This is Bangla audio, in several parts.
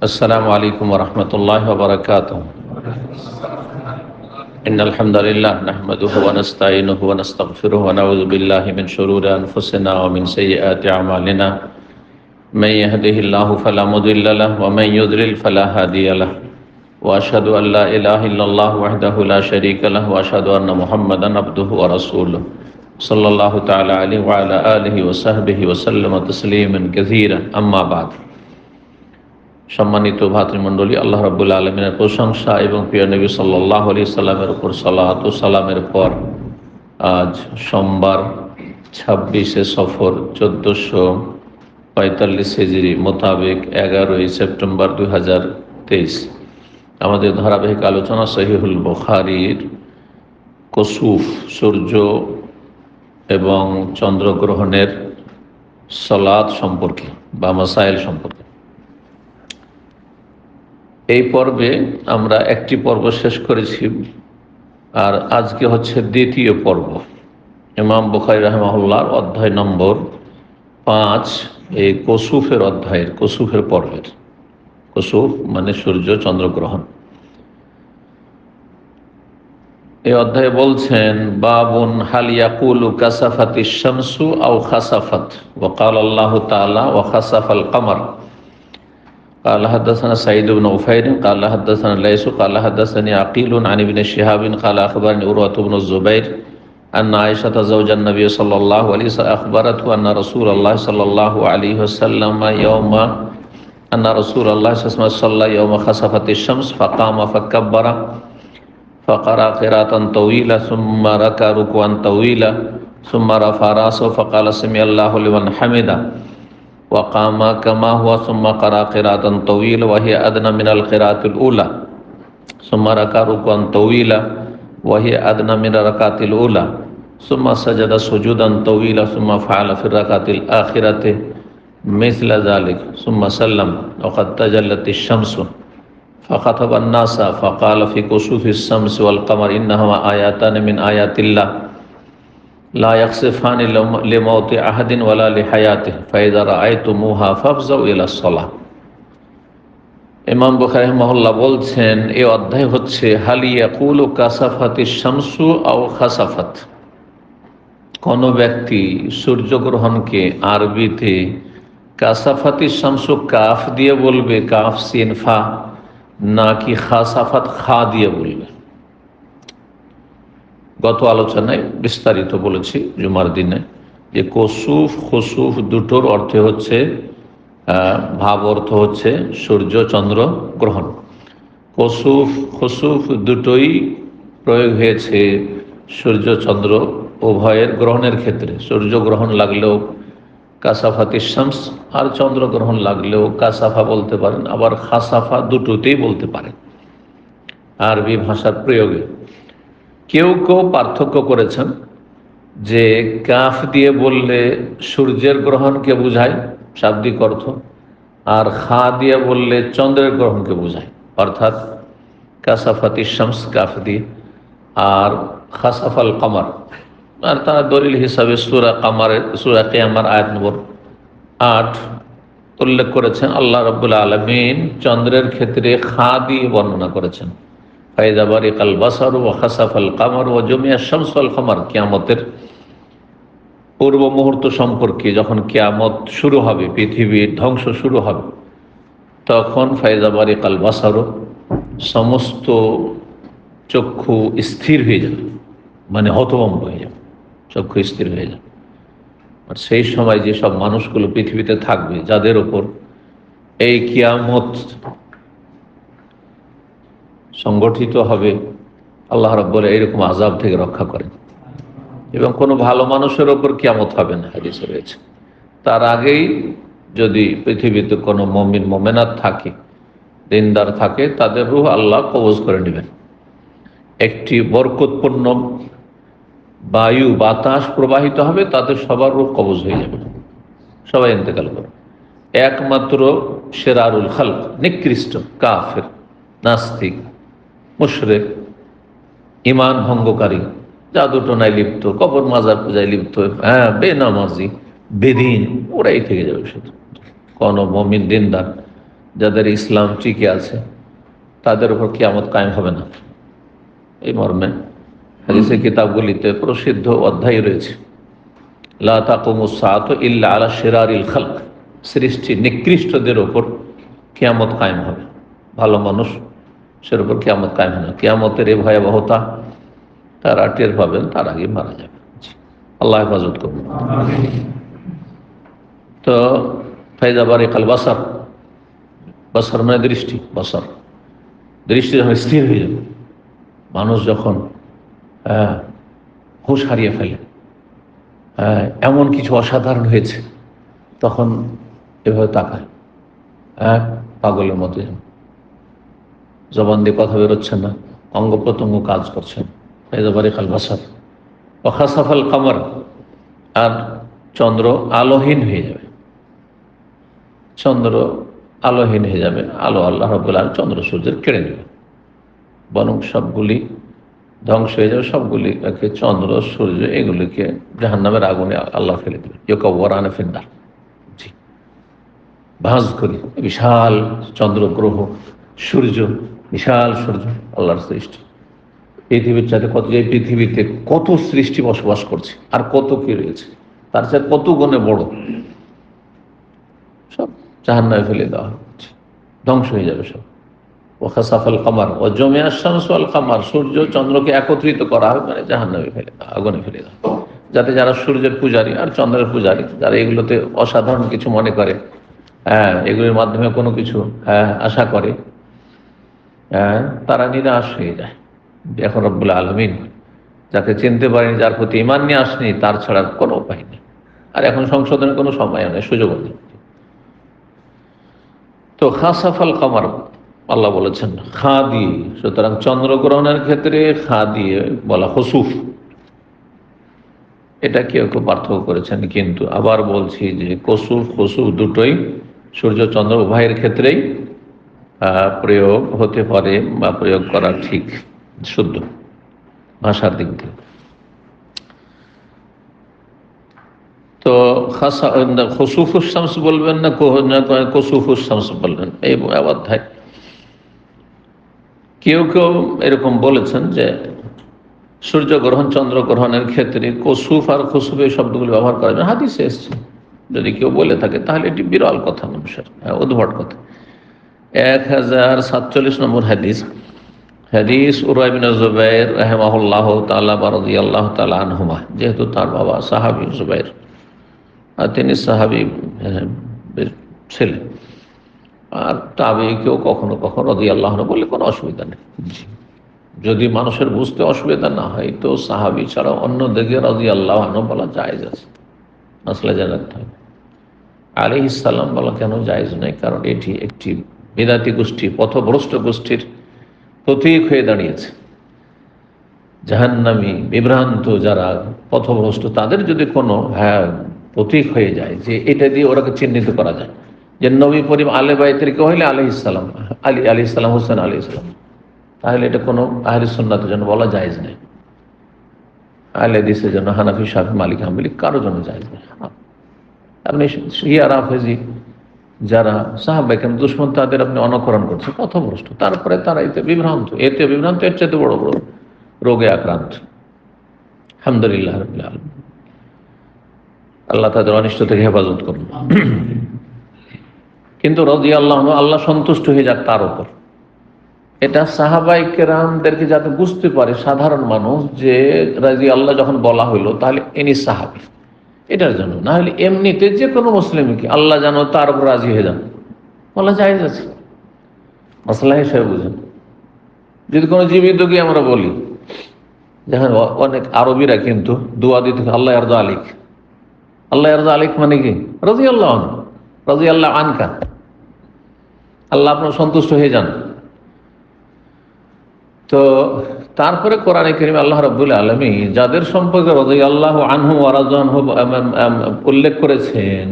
السلام عليكم ورحمة الله وبركاته. إن الحمد لله نحمده ونستعينه ونستغفره ونعوذ بالله من شرور أنفسنا ومن سيئات أعمالنا. من يهده الله فلا مضل له ومن يضلل فلا هادي له. وأشهد أن لا إله إلا الله وحده لا شريك له وأشهد أن محمدا عبده ورسوله صلى الله تعالى عليه وعلى آله وصحبه وسلم تسليما كثيرا. أما بعد. সম্মানিত ভাতৃমণ্ডলী, আল্লাহ রাব্বুল আলামিনের প্রশংসা এবং প্রিয় নবী সাল্লাল্লাহু আলাইহি সাল্লামের উপর সালাত ও সালামের পর আজ সোমবার 26শে সফর 1445 হিজরি মোতাবেক 11ই সেপ্টেম্বর 2023 আমাদের ধারাবাহিক আলোচনা সহিহুল বুখারীর কুসুফ, সূর্য এবং চন্দ্রগ্রহণের সালাত সম্পর্কে বা মাসাইল সম্পর্কে। এই পর্বে আমরা একটি পর্ব শেষ করেছি, আর আজকে হচ্ছে দ্বিতীয় পর্ব। ইমাম বুখারী রাহিমাহুল্লাহর অধ্যায় নম্বর 5, এই কুসুফের অধ্যায়ের, কুসুফের পর্বের। কুসুফ মানে সূর্য চন্দ্রগ্রহণ। এই অধ্যায়ে বলছেন, বাবুন হাল ইয়াকুলু কাসাফাতিশ শামসু আও খাসাফাত ওয়া ক্বালা আল্লাহু তাআলা ওয়া খাসাফাল কমর। قال حدثنا سعيد بن عفير قال حدثنا الليث قال حدثني عقيل عن ابن شهاب قال أخبرني عروة بن الزبير أن عائشة زوج النبي صلى الله عليه وسلم أخبرته أن رسول الله صلى الله عليه وسلم صلى يوم خسفت الشمس فقام فكبر فقرأ قراءة طويلة ثم ركع ركوعا طويلا ثم رفع رأسه فقال سمع الله لمن حمده وقام كما هو ثم قرأ قراءة طويلة وهي أدنى من القراءة الأولى ثم ركع ركوعا طويلا وهي أدنى من الركعة الأولى ثم سجد سجودا طويلا ثم فعل في الركعة الآخرة مثل ذلك ثم سلم وقد تجلت الشمس فخطب الناس فقال في كسوف الشمس والقمر إنهما آياتان من آيات الله لا يخسفان لموت أحد ولا لحياته فإذا رأيتموها فافزعوا إلى الصلاة। ইমাম বুখারী রাহিমাহুল্লাহ বলছেন, এই অধ্যায় হচ্ছে হাল ইয়াকুলু কাসাফাতিশ শামসু আও খাসাফাত। কোন ব্যক্তি সূর্যগ্রহণকে আরবিতে কাসাফাতিশ শামসু কাফ দিয়ে বলবে, কাফ সিন ফা, নাকি খাসাফাত খা দিয়ে বলবে। গত আলোচনায় বিস্তারিত বলেছি জুমার দিনে যে কুসুফ খুসুফ দুটোর অর্থ হচ্ছে, ভাব অর্থ হচ্ছে সূর্য চন্দ্র গ্রহণ। কুসুফ খুসুফ দুটোই প্রয়োগ হয়েছে সূর্য চন্দ্র উভয়ের গ্রহণের ক্ষেত্রে। সূর্য গ্রহণ লাগলেও কাসাফাতিশ শামস, আর চন্দ্রগ্রহণ লাগলেও কাসাফা বলতে পারেন, আবার খাসাফা, দুটোতেই বলতে পারেন আরবি ভাষার প্রয়োগে। কেউ কেউ পার্থক্য করেছেন যে কাফ দিয়ে বললে সূর্যের গ্রহণকে বোঝায় শাব্দিক অর্থ, আর খা দিয়ে বললে চন্দ্রের গ্রহণকে বোঝায়, অর্থাৎ কাসাফাতিশ শামস কাফ দিয়ে আর খাসাফাল কমর। আর তারা দলিল হিসাবে সূরা কিয়ামার আয়াত নম্বর 8 উল্লেখ করেছেন। আল্লাহ রাব্বুল আলামিন চন্দ্রের ক্ষেত্রে খা দিয়ে বর্ণনা করেছেন, ফাইযা বারিকাল বাসারু ওয়া খাসাফাল কমর ওয়া জুমিআ শামসু ওয়াল কমর। কিয়ামতের পূর্ব মুহূর্ত সম্পর্কে, যখন কিয়ামত শুরু হবে, পৃথিবীর ধ্বংস শুরু হবে, তখন ফাইযা বারিকাল বাসারু, সমস্ত চক্ষু স্থির হয়ে যাবে, মানে হতভম্ব হয়ে যাবে, চক্ষু স্থির হয়ে যাবে। আর সেই সময় যেসব মানুষগুলো পৃথিবীতে থাকবে, যাদের ওপর এই কিয়ামত সংগঠিত হবে, আল্লাহ রাব্বুল এইরকম আযাব থেকে রক্ষা করেন। এবং কোনো ভালো মানুষের ওপর কিয়ামত হবে না, হাদিসে রয়েছে। তার আগেই যদি পৃথিবীতে কোনো মুমিন মুমিনাত থাকে, দিনদার থাকে, তাদের রূহ আল্লাহ কবজ করে নেবেন। একটি বরকতপূর্ণ বায়ু, বাতাস প্রবাহিত হবে, তাদের সবার রূহ কবজ হয়ে যাবে, সবাই ইন্তেকাল করবে। একমাত্র শেরারুল খালক, নিকৃষ্ট কাফের, নাস্তিক, মুশরিক, ঈমান ভঙ্গকারী, জাদুটোনায় লিপ্ত, কবর মাজার পূজায় লিপ্ত, বেনামাজি, বেদিন, ওরাই থেকে যাবে শুধু। কোনো মুমিন দিনদার যাদের ইসলাম টিকে আছে তাদের উপর কিয়ামত কায়েম হবে না। এই মর্মে হাদিসের কিতাবগুলিতে প্রসিদ্ধ অধ্যায় রয়েছে, লা তাকুমুস সাআতু ইল্লা আলা শিরারিল খালক, সৃষ্টি নিকৃষ্টদের ওপর কিয়ামত কায়েম হবে, ভালো মানুষ সের উপর কিয়ামত কায়েম হবে না। কিয়ামতের এই ভয়াবহতা তারা টের পাবেন, তার আগে মারা যাবে। আল্লাহ হেফাজত করুন। তো ফাইজা বারিকাল বাসার, বাসার মানে দৃষ্টি, বাসার দৃষ্টি যখন স্থির হয়ে যাবে, মানুষ যখন হুঁশ হারিয়ে ফেলে, এমন কিছু অসাধারণ হয়েছে, তখন এভাবে তাকায়, পাগলের মতো, জবান দিয়ে কথা বেরোচ্ছে না, অঙ্গ প্রত্যঙ্গ কাজ করছে না। ফাইজা বারিকাল বাসার ওয়া খাসাফাল কামার, আর চন্দ্র আলোহীন হয়ে যাবে, চন্দ্র আলোহীন হয়ে যাবে। আলো আল্লাহ রাব্বুল আলামিন চন্দ্র সূর্যের কেড়ে নেবে, বরং সবগুলি ধ্বংস হয়ে যাবে, সবগুলি চন্দ্র সূর্য এগুলিকে জাহান্নামের আগুনে আল্লাহ ফেলে দেবে। ইউকাওয়ারানা ফিন্নার, জি, ভাঁজ করি বিশাল চন্দ্র গ্রহ সূর্য, বিশাল সূর্য আল্লাহর সৃষ্টি। পৃথিবীর সাথে কত, এই পৃথিবীতে কত সৃষ্টি বসবাস করছে, আর কত কি রয়েছে, তার সাথে কত গুণে বড়, সব জাহান্নামে ফেলে দেওয়া হচ্ছে, ধ্বংস হয়ে যাবে সব। ওয়াখাসাফাল কামার ও জমিয়া শামসু আল কামার, সূর্য চন্দ্রকে একত্রিত করা হবে, মানে জাহান্নামে ফেলে দেওয়া, আগুনে ফেলে দেওয়া, যাতে যারা সূর্যের পূজারী আর চন্দ্রের পূজারী, যারা এগুলোতে অসাধারণ কিছু মনে করে, এগুলির মাধ্যমে কোনো কিছু আশা করে, তারা নিরাশ হয়ে যায়। এখন রব্বুল আলামিন যাকে চিনতে পারেনি, যার প্রতি ঈমান নিয়ে আসেনি, তার ছাড়া কোনো উপায় নেই, আর এখন সংশোধনের কোনো সময় নেই, সুযোগও নেই। তো খাসাফাল কামার আল্লাহ বলেছেন খা দিয়ে, সুতরাং চন্দ্রগ্রহণের ক্ষেত্রে খা দিয়ে বলা খসুফ, এটা কেউ কেউ পার্থক্য করেছেন, কিন্তু আবার বলছি যে কসুফ খসুফ দুটোই সূর্য চন্দ্র উভয়ের ক্ষেত্রেই প্রয়োগ হতে পারে, বা প্রয়োগ করা ঠিক শুদ্ধ ভাষার দিক থেকে। তো খসুফুস শামস বলবেন না কসুফুস শামস বলবেন, এই অধ্যায় কেউ কেউ এরকম বলেছেন যে সূর্যগ্রহণ চন্দ্রগ্রহণের ক্ষেত্রে কসুফ আর খসুফ এই শব্দগুলো ব্যবহার করা যায়, হাদিসে এসছে। যদি কেউ বলে থাকে তাহলে এটি বিরল কথা, মানুষের উদ্ভট কথা। 1047 নম্বর হাদিস, হাদিস উরওয়া ইবনে যুবাইর রাহিমাহুল্লাহ তাআলা ওয়া রাদিয়াল্লাহু তাআলা আনহুমা, যেহেতু তার বাবা সাহাবী যুবাইর আর তিনি সাহাবী ছিলেন, আর তাবেঈকেও কখনো কখনো রাদিয়াল্লাহু আনহু বলে কোনো অসুবিধা নেই। যদি মানুষের বুঝতে অসুবিধা না হয় তো সাহাবী ছাড়া অন্য দিকে রাদিয়াল্লাহু আনহু বলা জায়েজ আছে, আসলে জানাতে হবে। আলাইহিস সালাম বলা কেন জায়েজ নয়? কারণ এটি একটি বিদাতি গোষ্ঠী, পথভ্রষ্ট গোষ্ঠীর প্রতীক হয়ে দাঁড়িয়েছে। জাহান্নামী বিভ্রান্ত যারা পথভ্রষ্ট, তাদের যদি কোনো প্রতীক হয়ে যায় যে এটা দিয়ে ওরাকে চিহ্নিত করা যায়, যে নবী পরিম আলে বাইতের কেউ হইলে আলাইহিস সালাম, আলী আলাইহিস সালাম, হোসেন আলাইহিস সালাম, তাহলে এটা কোনো আহলে সুন্নাতের জন্য বলা জায়েজ নেই। আহলে হাদিসের জন্য, হানাফি, শাফি, মালিক, হাম্বলি কারোর জন্য জায়েজ নেই। আপনি শিয়া রাফেজি যারা সাহাবায়ে কেরাম দুশমন, তাদের আপনি অনুকরণ করছেন, পথভ্রষ্ট, তারপরে তারা এতে বিভ্রান্ত, এর চাইতে বড় বড় রোগে আক্রান্ত। আলহামদুলিল্লাহ রাব্বিল আলামিন, আল্লাহ তাদের অনিষ্ট থেকে হেফাজত করুন। কিন্তু রাদিয়াল্লাহু আনহু, আল্লাহ সন্তুষ্ট হয়ে যাক তার উপর, এটা সাহাবায়ে কেরামদেরকে যাতে বুঝতে পারে সাধারণ মানুষ যে রাদিয়াল্লাহ যখন বলা হইলো তাহলে ইনি সাহাবী, এটার জন্য। না হলে এমনিতে যে কোনো মুসলিমকে আল্লাহ জানো তার উপর রাজি হয়ে যান, বলা জায়েজ আছে, মাসলা হিসেবে বুঝেন। যদি কোনো জীবিতকে আমরা বলি, দেখেন অনেক আরবিরা কিন্তু দোয়া দিতে আল্লাহ ইয়ারদা আলিক, আল্লাহ ইয়ারদা আলিক মানে কি রাদিয়াল্লাহু আনহু, রাদিয়াল্লাহু আনকা, আল্লাহ আপনার সন্তুষ্ট হয়ে যান। তো তারপরে কোরআনে কারীমে আল্লাহ রাব্বুল আলামিন যাদের সম্পর্কে রাদিয়াল্লাহু আনহু ওয়া রাযা আনহু উল্লেখ করেছেন,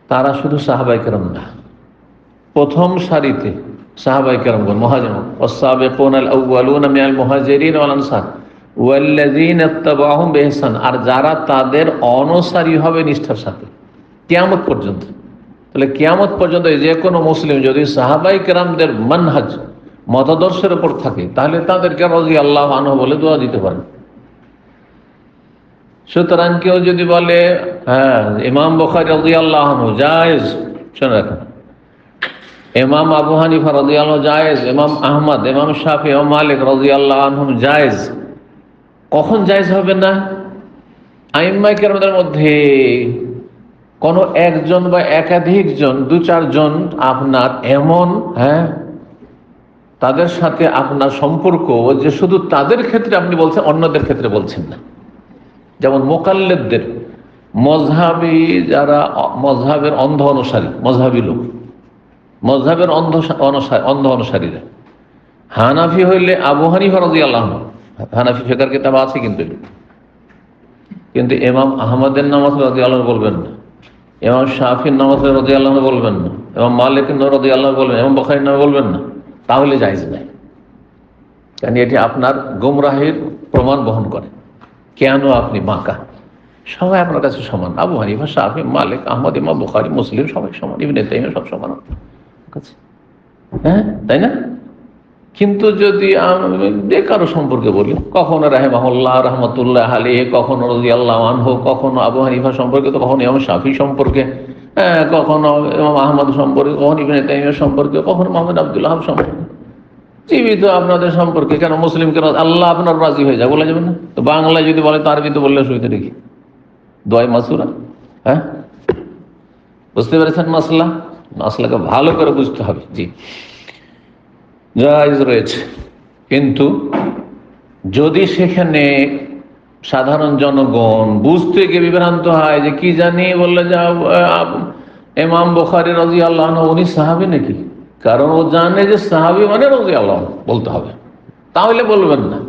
তারা শুধু সাহাবায়ে কেরাম না, প্রথম সারিতে সাহাবায়ে কেরামগণ, মুহাজিরুন ওয়াস-সাবিকুনাল আউওয়ালুনা মিনাল মুহাজিরিন ওয়াল আনসার ওয়াল্লাযীনা ইত্তাবাউহুম বিইহসান, আর যারা তাদের অনুসারী হবে নিষ্ঠার সাথে কিয়ামত পর্যন্ত, তাহলে কিয়ামত পর্যন্ত যে কোনো মুসলিম যদি সাহাবাই কেরামদের মানহাজ মতাদর্শের উপর থাকে তাহলে তাদেরকে রাদিয়াল্লাহু আনহু বলে দোয়া দিতে পারেন। সুতরাং কেউ যদি বলে হ্যাঁ ইমাম বুখারী রাদিয়াল্লাহু আনহু জায়েজ, শুনে রাখেন, ইমাম আবু হানিফা রাদিয়াল্লাহু আনহু জায়েজ, ইমাম আহমদ, ইমাম শাফি, ইমাম মালিক রাদিয়াল্লাহু আনহুম জায়েজ, কখন জায়েজ হবে না? আইম্মায়ে কেরামদের মধ্যে কোনো একজন বা একাধিক জন, দু চারজন আপনার এমন তাদের সাথে আপনার সম্পর্ক যে শুধু তাদের ক্ষেত্রে আপনি বলছেন, অন্যদের ক্ষেত্রে বলছেন না। যেমন মুকাল্লিদদের, মযহাবী যারা মযহাবের অন্ধ অনুসারী, মযহাবী লোক, মযহাবের অন্ধ অনুসারীরা, হানাফি হইলে আবু হানিফা রাদিয়াল্লাহু আনহু, হানাফি ফিকহের কিতাব আছে কিন্তু ইমাম আহমদের নামাজ রাদিয়াল্লাহু আনহু বলবেন না, ইমাম শাফির নামাজ রাদিয়াল্লাহু আনহু বলবেন না, ইমাম মালিক রাদিয়াল্লাহু আনহু বলবেন, ইমাম বুখারীর নামে বলবেন না, তাহলে জায়েজ নাই। কারণ এটি আপনার গুমরাহির প্রমাণ বহন করে। কেন আপনি বাঁকা? সবাই আপনার কাছে সমান, আবু হানিফা, শাফি, মালিক, আহমদ, ইমাম বুখারী, মুসলিম সবাই সমান, ইবনে তাইমিয়া সব সমান কাছে, তাই না? কিন্তু যদি আমি কারো সম্পর্কে বলি, কখনো রাহিমাহুল্লাহ রাহমাতুল্লাহ আলাইহি, কখনো রাদিয়াল্লাহু আনহু, কখনো আবু হানিফা সম্পর্কে, তো কখনো ইমাম শাফি সম্পর্কে, কখনো ইমাম আহমদ সম্পর্কে, কখনো ইবনে তাইমিয়া সম্পর্কে, কখনো মুহাম্মদ আব্দুল ওয়াহাব সম্পর্কে, জীবিত আপনাদের সম্পর্কে। কেন মুসলিম কেন আল্লাহ আপনার রাজি হয়ে যায় বলা যাবে না? তো বাংলায় যদি বলে তো আরবিতে বললে অসুবিধা দেখি, দোয়াই মাসুরা। বুঝতে পেরেছেন মাসলাকে ভালো করে বুঝতে হবে। জি, জায়েজ রয়েছে, কিন্তু যদি সেখানে সাধারণ জনগণ বুঝতে গিয়ে বিভ্রান্ত হয় যে কি জানি বললে যা ইমাম বুখারী রাদিয়াল্লাহু আনহু উনি সাহাবী নাকি, কারণ ও জানে যে সাহাবী মানে রাদিয়াল্লাহু আনহু বলতে হবে, তাহলে বলবেন না।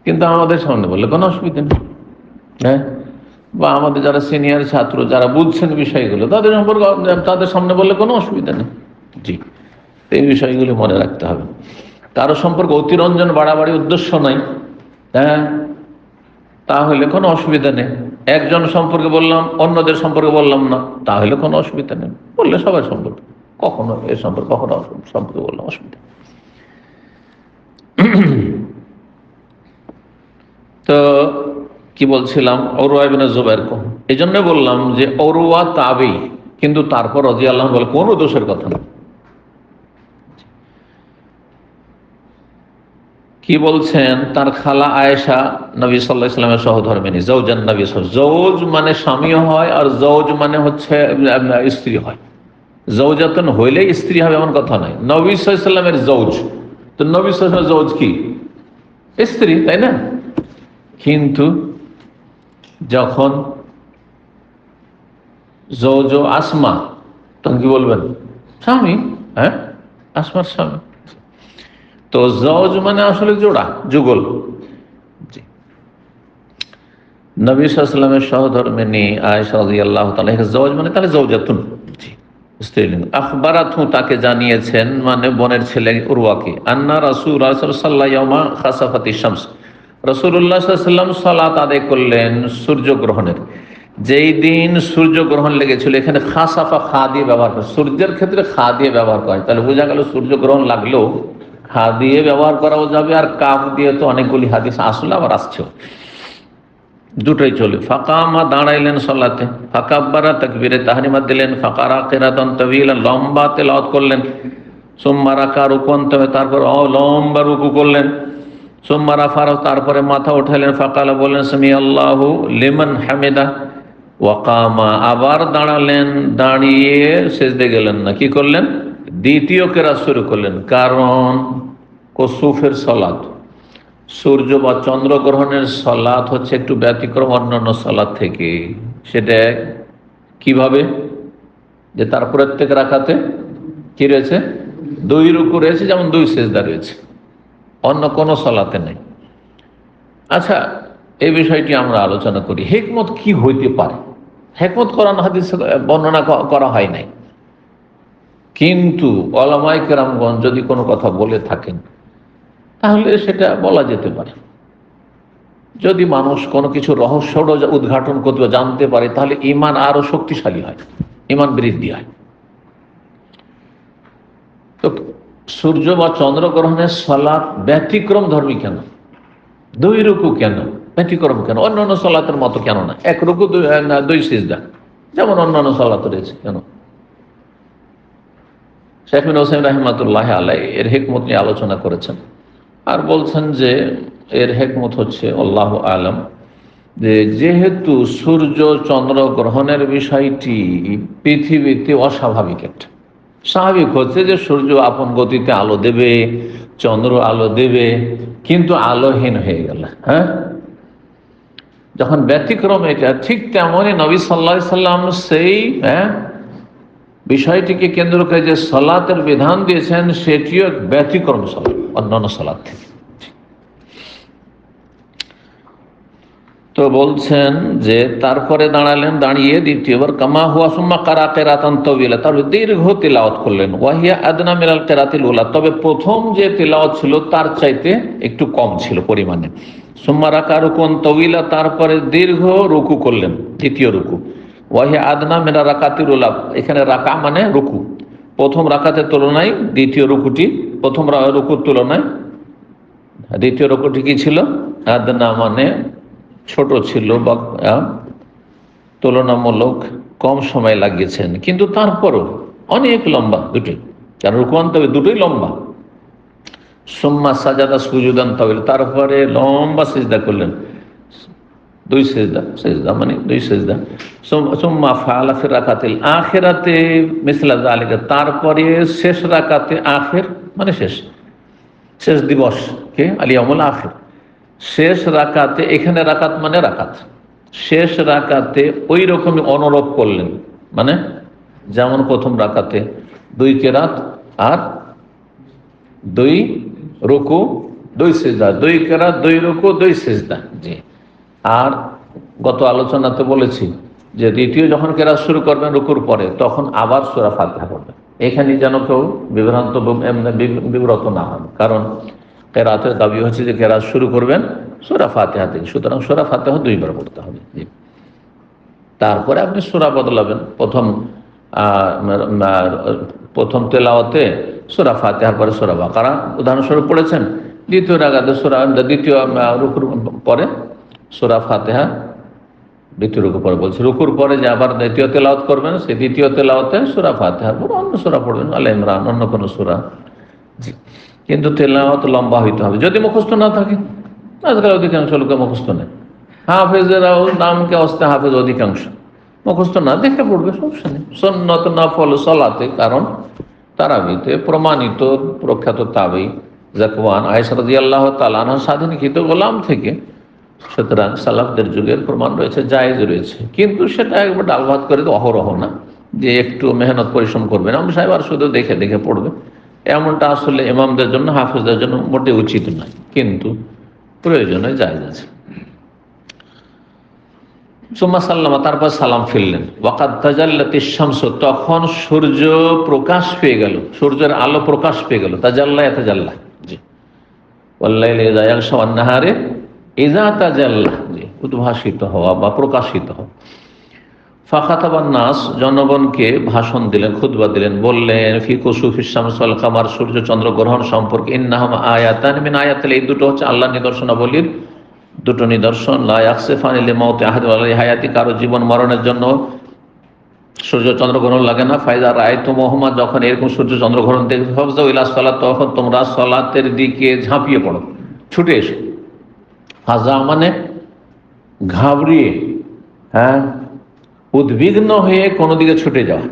কিন্তু আমাদের সামনে বললে কোনো অসুবিধা নেই, বা আমাদের যারা সিনিয়র ছাত্র যারা বুঝছেন বিষয়গুলো তাদের সম্পর্কে তাদের সামনে বললে কোনো অসুবিধা নেই। জি, এই বিষয়গুলি মনে রাখতে হবে। কারো সম্পর্কে অতিরঞ্জন বাড়াবাড়ি উদ্দেশ্য নাই, তাহলে কোনো অসুবিধা নেই। একজন সম্পর্কে বললাম, অন্যদের সম্পর্কে বললাম না, তাহলে কোনো অসুবিধা নেই। বললে সবার সম্পর্কে, কখনো এ সম্পর্কে কখনো সম্পর্কে বললাম, অসুবিধা। তো কি বলছিলাম, উরওয়া ইবনে জুবাইর, এই জন্য বললাম যে উরওয়া তাবী, কিন্তু তারপর রাদিয়াল্লাহু আনহু বলে কোনো দোষের কথা না। কি বলছেন, তার খালা আয়েশা নবী সাল্লাল্লাহু আলাইহি ওয়াসাল্লামের সহধর্মিণী, জওজান নবী। জওজ মানে স্বামীও হয়, আর জওজ মানে হচ্ছে স্ত্রী হয়। জওজাতুন হইলে স্ত্রী হবে এমন কথা নয়। নবী সাল্লাল্লাহু আলাইহি ওয়াসাল্লামের জওজ, তো নবী সাল্লাল্লাহু আলাইহি ওয়াসাল্লামের জওজ কি? স্ত্রী, তাই না? কিন্তু যখন জওজ আসমা, তখন কি বলবেন? স্বামী, আসমার স্বামী। তো জওজ মানে আসলে জোড়া, যুগল। নবী সাল্লাল্লাহু আলাইহি ওয়াসাল্লামের সহধর্মিণী আয়েশা রাদিয়াল্লাহু তাআলা জওজ মানে তাহলে জওজাতুন, স্ত্রীলিঙ্গ। আখবারাতহু, তাকে জানিয়েছেন, মানে বোনের ছেলে উরওয়াকে, আন্না রাসূলুল্লাহ সাল্লাল্লাহু আলাইহি ওয়াসাল্লাম ইয়াওমা খাসাফাতিশ শামস, রাসূলুল্লাহ সাল্লাল্লাহু আলাইহি ওয়াসাল্লাম সালাত আদায় করলেন সূর্যগ্রহণের, যেই দিন সূর্যগ্রহণ লেগেছিল। এখানে খাসাফা খা দিয়ে ব্যবহার করে, সূর্যের ক্ষেত্রে খা দিয়ে ব্যবহার করে, তাহলে বোঝা গেল সূর্যগ্রহণ লাগলেও খা দিয়ে ব্যবহার করাও যাবে, আর কাফ দিয়ে তো অনেকগুলি হাদিস আসলে আবার আসছেও, দুটোই চলে। ফাকামা, দাঁড়াইলেন সালাতে, ফাকাব্বারা, তাকবীরে তাহরিমা দিলেন, ফাকারা কিরাতান তাওয়িলা, লম্বা তেলাওয়াত করলেন, সুম্মা রাকা, রুকুন, তারপর লম্বা রুকু করলেন, সুম্মা রাফা, তারপরে মাথা উঠাইলেন, ফাকালা, বললেন সামিআল্লাহু লিমান হামিদা, ওয়াকামা, আবার দাঁড়ালেন, দাঁড়িয়ে সিজদে গেলেন না, কি করলেন? দ্বিতীয় কেরাত শুরু করলেন। কারণ কুসুফের সালাত, সূর্য বা চন্দ্রগ্রহণের সালাত হচ্ছে একটু ব্যতিক্রম অন্যান্য সালাত থেকে। সেটা কিভাবে? যে তার প্রত্যেক রাকাতে কি রয়েছে? 2 রুকু রয়েছে, যেমন 2 সিজদা রয়েছে, অন্য কোনো সালাতে নেই। আচ্ছা, এই বিষয়টি আমরা আলোচনা করি। হিকমত কি হইতে পারে? হিকমত কোরআন হাদিসে বর্ণনা করা হয় নাই, কিন্তু উলামায়ে কেরামগণ যদি কোনো কথা বলে থাকেন তাহলে সেটা বলা যেতে পারে। যদি মানুষ কোনো কিছু রহস্য উদ্ঘাটন করতে জানতে পারে, তাহলে ঈমান আরো শক্তিশালী হয়। ইমান বৃদ্ধি হয়। তো সূর্য বা চন্দ্রগ্রহণের সালাত ব্যতিক্রম ধর্মী কেন? 2 রুকু কেন? ব্যতিক্রম কেন? অন্যান্য সালাতের মতো কেন না? 1 রুকু 2 সিজদা যেমন অন্যান্য সালাত রয়েছে কেন? শেখ বিন হোসেন রাহমাতুল্লাহ আলাইহি এর হিকমত নিয়ে আলোচনা করেছেন আর বলছেন যে এর হিকমত হচ্ছে আল্লাহু আলাম, যে যেহেতু সূর্য চন্দ্র গ্রহণের বিষয়টি পৃথিবীতে অস্বাভাবিক একটা, স্বাভাবিক হচ্ছে যে সূর্য আপন গতিতে আলো দেবে, চন্দ্র আলো দেবে, কিন্তু আলোহীন হয়ে গেল। হ্যাঁ, যখন ব্যতিক্রম এটা, ঠিক তেমনই নবী সাল্লাল্লাহু আলাইহি সাল্লাম সেই বিষয়টিকে কেন্দ্র করে যে সালাতের বিধান দিয়েছেন সেটিও এক ব্যতিক্রম সালাত অন্যান্য সালাত থেকে। তো বলছেন যে তারপরে দাঁড়ালেন, দাঁড়িয়ে দ্বিতীয়বার কামা হুয়া সুম্মা কারা কিরাতান তাওয়িলা, তারপর দীর্ঘ তিলাওয়াত করলেন। ওয়াহিয়া আদনা মিনাল কিরাতিল উলা, তবে প্রথম যে তিলাওয়াত ছিল তার চাইতে একটু কম ছিল পরিমাণে। সুম্মা রাকা রুকুন তাওয়িলা, তারপরে দীর্ঘ রুকু করলেন, দ্বিতীয় রুকু। ওয়াহিয়া আদনা মিনা রাকাতিল উলা, এখানে রাকা মানে রুকু, প্রথম রাকাতের তুলনায় দ্বিতীয় রুকুটি, প্রথম রুকুর তুলনায় দ্বিতীয় রুকুটি কি ছিল? আদনা মানে ছোট ছিল বা তুলনামূলক কম সময় লাগিয়েছেন, কিন্তু তারপরও অনেক লম্বা দুটোই, কারণ রুকুয়ান তবে দুটোই লম্বা। সুম্মা সাজাদা সুজুদান তাওয়িল, তারপরে লম্বা সিজদা করলেন, 2 সিজদা মানে 2 সিজদা। সুম্মা ফাআলা ফি রাকাতিল আখিরাতে মিসলা যালিকা, তারপরে শেষ রাকাতে, আখির মানে শেষ দিবস কে আলিয়ামুল আখির, শেষ রাকাতে, এখানে রাকাত মানে রাকাত, শেষ রাকাতে ওই রকমই অনুরূপ করলেন, মানে যেমন প্রথম রাকাতে 2 কেরাত আর 2 রুকু 2 সিজদা, 2 কেরাত 2 রুকু 2 সিজদা। জি, আর গত আলোচনাতে বলেছি যে দ্বিতীয় যখন কেরাত শুরু করবেন রুকুর পরে, তখন আবার সূরা ফাতিহা পড়বেন। এখানে যেন কেউ বিভ্রান্ত না হন, কারণ কেরাতের দাবি হচ্ছে যে কেরাত শুরু করবেন সূরা ফাতিহা থেকে, সুতরাং সূরা ফাতিহা 2 বার পড়তে হবে। তারপরে আপনি সূরা বদলাবেন, প্রথম তেলাওয়াতে সূরা ফাতিহার পরে সূরা বাকারা উদাহরণস্বরূপ পড়েছেন, দ্বিতীয় রাকাতে দ্বিতীয় রুকুর পরে সূরা ফাতিহা, দ্বিতীয় রুকু পরে বলছে, রুকুর পরে যে আবার দ্বিতীয় তেলাওয়াত করবেন, সেই দ্বিতীয় তেলাওয়াতে সূরা ফাতিহার পর অন্য সূরা পড়বেন, আলে ইমরান, অন্য কোনো সূরা। জি, কিন্তু তেলাওয়াত লম্বা হইতে হবে, যদি মুখস্থ না থাকে। আজকাল অধিকাংশ লোকে মুখস্থ নেই, হাফেজেরাও নামকে অস্তে হাফেজ, অধিকাংশ মুখস্থ না, দেখে পড়বে, সমস্যা নেই। সুন্নত নফল সালাতে, কারণ তারাবিতে প্রমাণিত প্রখ্যাত তাবেঈ যাকওয়ান আয়েশা রাদিয়াল্লাহু তাআলা আনহা স্বাধীনকৃত গোলাম থেকে, সুতরাং সালাফদের যুগের প্রমাণ রয়েছে, জায়েজ রয়েছে, কিন্তু সেটা একবার ডাল ভাত করে তো অহরহ না, যে একটু মেহনত পরিশ্রম করবে না সাহেব আর শুধু দেখে দেখে পড়বে, এমনটা আসলে ইমামদের জন্য, হাফেজদের জন্য মোটে উচিত নয়, কিন্তু প্রয়োজনে জায়েজ আছে। সুম্মা সাল্লামা, তারপর সালাম ফিরলেন। ওয়াকাদ তাজাল্লাতিশ শামসু, তখন সূর্য প্রকাশ পেয়ে গেল, সূর্যের আলো প্রকাশ পেয়ে গেল। তাজাল্লা ইয়াতাজাল্লা, জি, ওয়াল্লাইলি ইযা ইয়াগশা ওয়ান নাহারে ইযা তাজাল্লা, জি, উদ্ভাসিত হওয়া বা প্রকাশিত হওয়া। ফাখাতাবান নাস, জনগণকে ভাষণ দিলেন, খুতবা দিলেন, বললেন ফি কুসুফিশ শামস ওয়াল কামার, সূর্য চন্দ্র গ্রহণ সম্পর্কে, ইন্নাহুমা আয়াতান মিন আয়াতিল, এই দুটো হচ্ছে আল্লাহর নিদর্শনাবলীর দুটো নিদর্শন। লা ইয়াখসিফানি লিমাউতি আহাদিন ওয়া লা হায়াতি, কারো জীবন মরণের জন্য সূর্য চন্দ্র গ্রহণ লাগে না। ফাইজা রাআইতুমুহুমা, যখন এরকম সূর্য চন্দ্র গ্রহণ দেখবে, ফাফজাউ ইলা সালাত, তখন তোমরা সালাতের দিকে ঝাঁপিয়ে পড়ো, ছুটে এসো। ফাজা মানে ঘাবড়িয়ে, হ্যাঁ, উদ্বিগ্ন হয়ে কোনো দিকে ছুটে যাওয়া,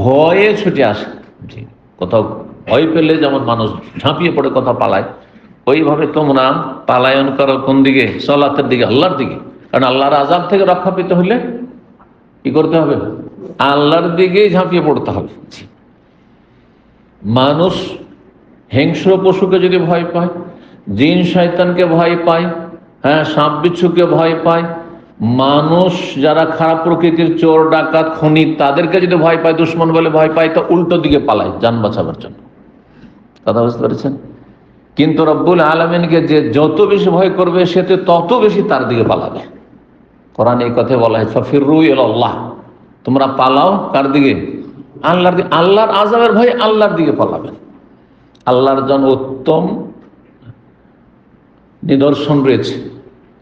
ভয়ে ছুটে আসে। জি, কোথাও ভয় পেলে যেমন মানুষ ঝাঁপিয়ে পড়ে কোথাও পালায়, ওইভাবে তোমরা পালায়ন করো কোন দিকে? সালাতের দিকে, আল্লাহর দিকে। কারণ আল্লাহর আযাব থেকে রক্ষা পেতে হলে কি করতে হবে? আল্লাহর দিকেই ঝাঁপিয়ে পড়তে হবে। মানুষ হিংস্র পশুকে যদি ভয় পায়, জিন শয়তানকে ভয় পায়, হ্যাঁ, সাপ বিচ্ছুকে ভয় পায়, মানুষ যারা খারাপ প্রকৃতির চোর ডাকাত খুনি তাদেরকে যদি ভয় পায়, দুশ্মন বলে ভয় পায়, তো উল্টো দিকে পালায় জান বাঁচাবার জন্য। কথা বুঝতে পেরেছেন? কিন্তু রব্বুল আলামিনকে যে যত বেশি ভয় করবে, সে তো তত বেশি তার দিকে পালাবে। কোরআনে এই কথা বলা হয়, ফাফিরু ইলাল্লাহ, তোমরা পালাও কার দিকে? আল্লাহর দিকে। আল্লাহর আযাবের ভয় আল্লাহর দিকে পালাবেন। আল্লাহর জন্য উত্তম নিদর্শন রয়েছে,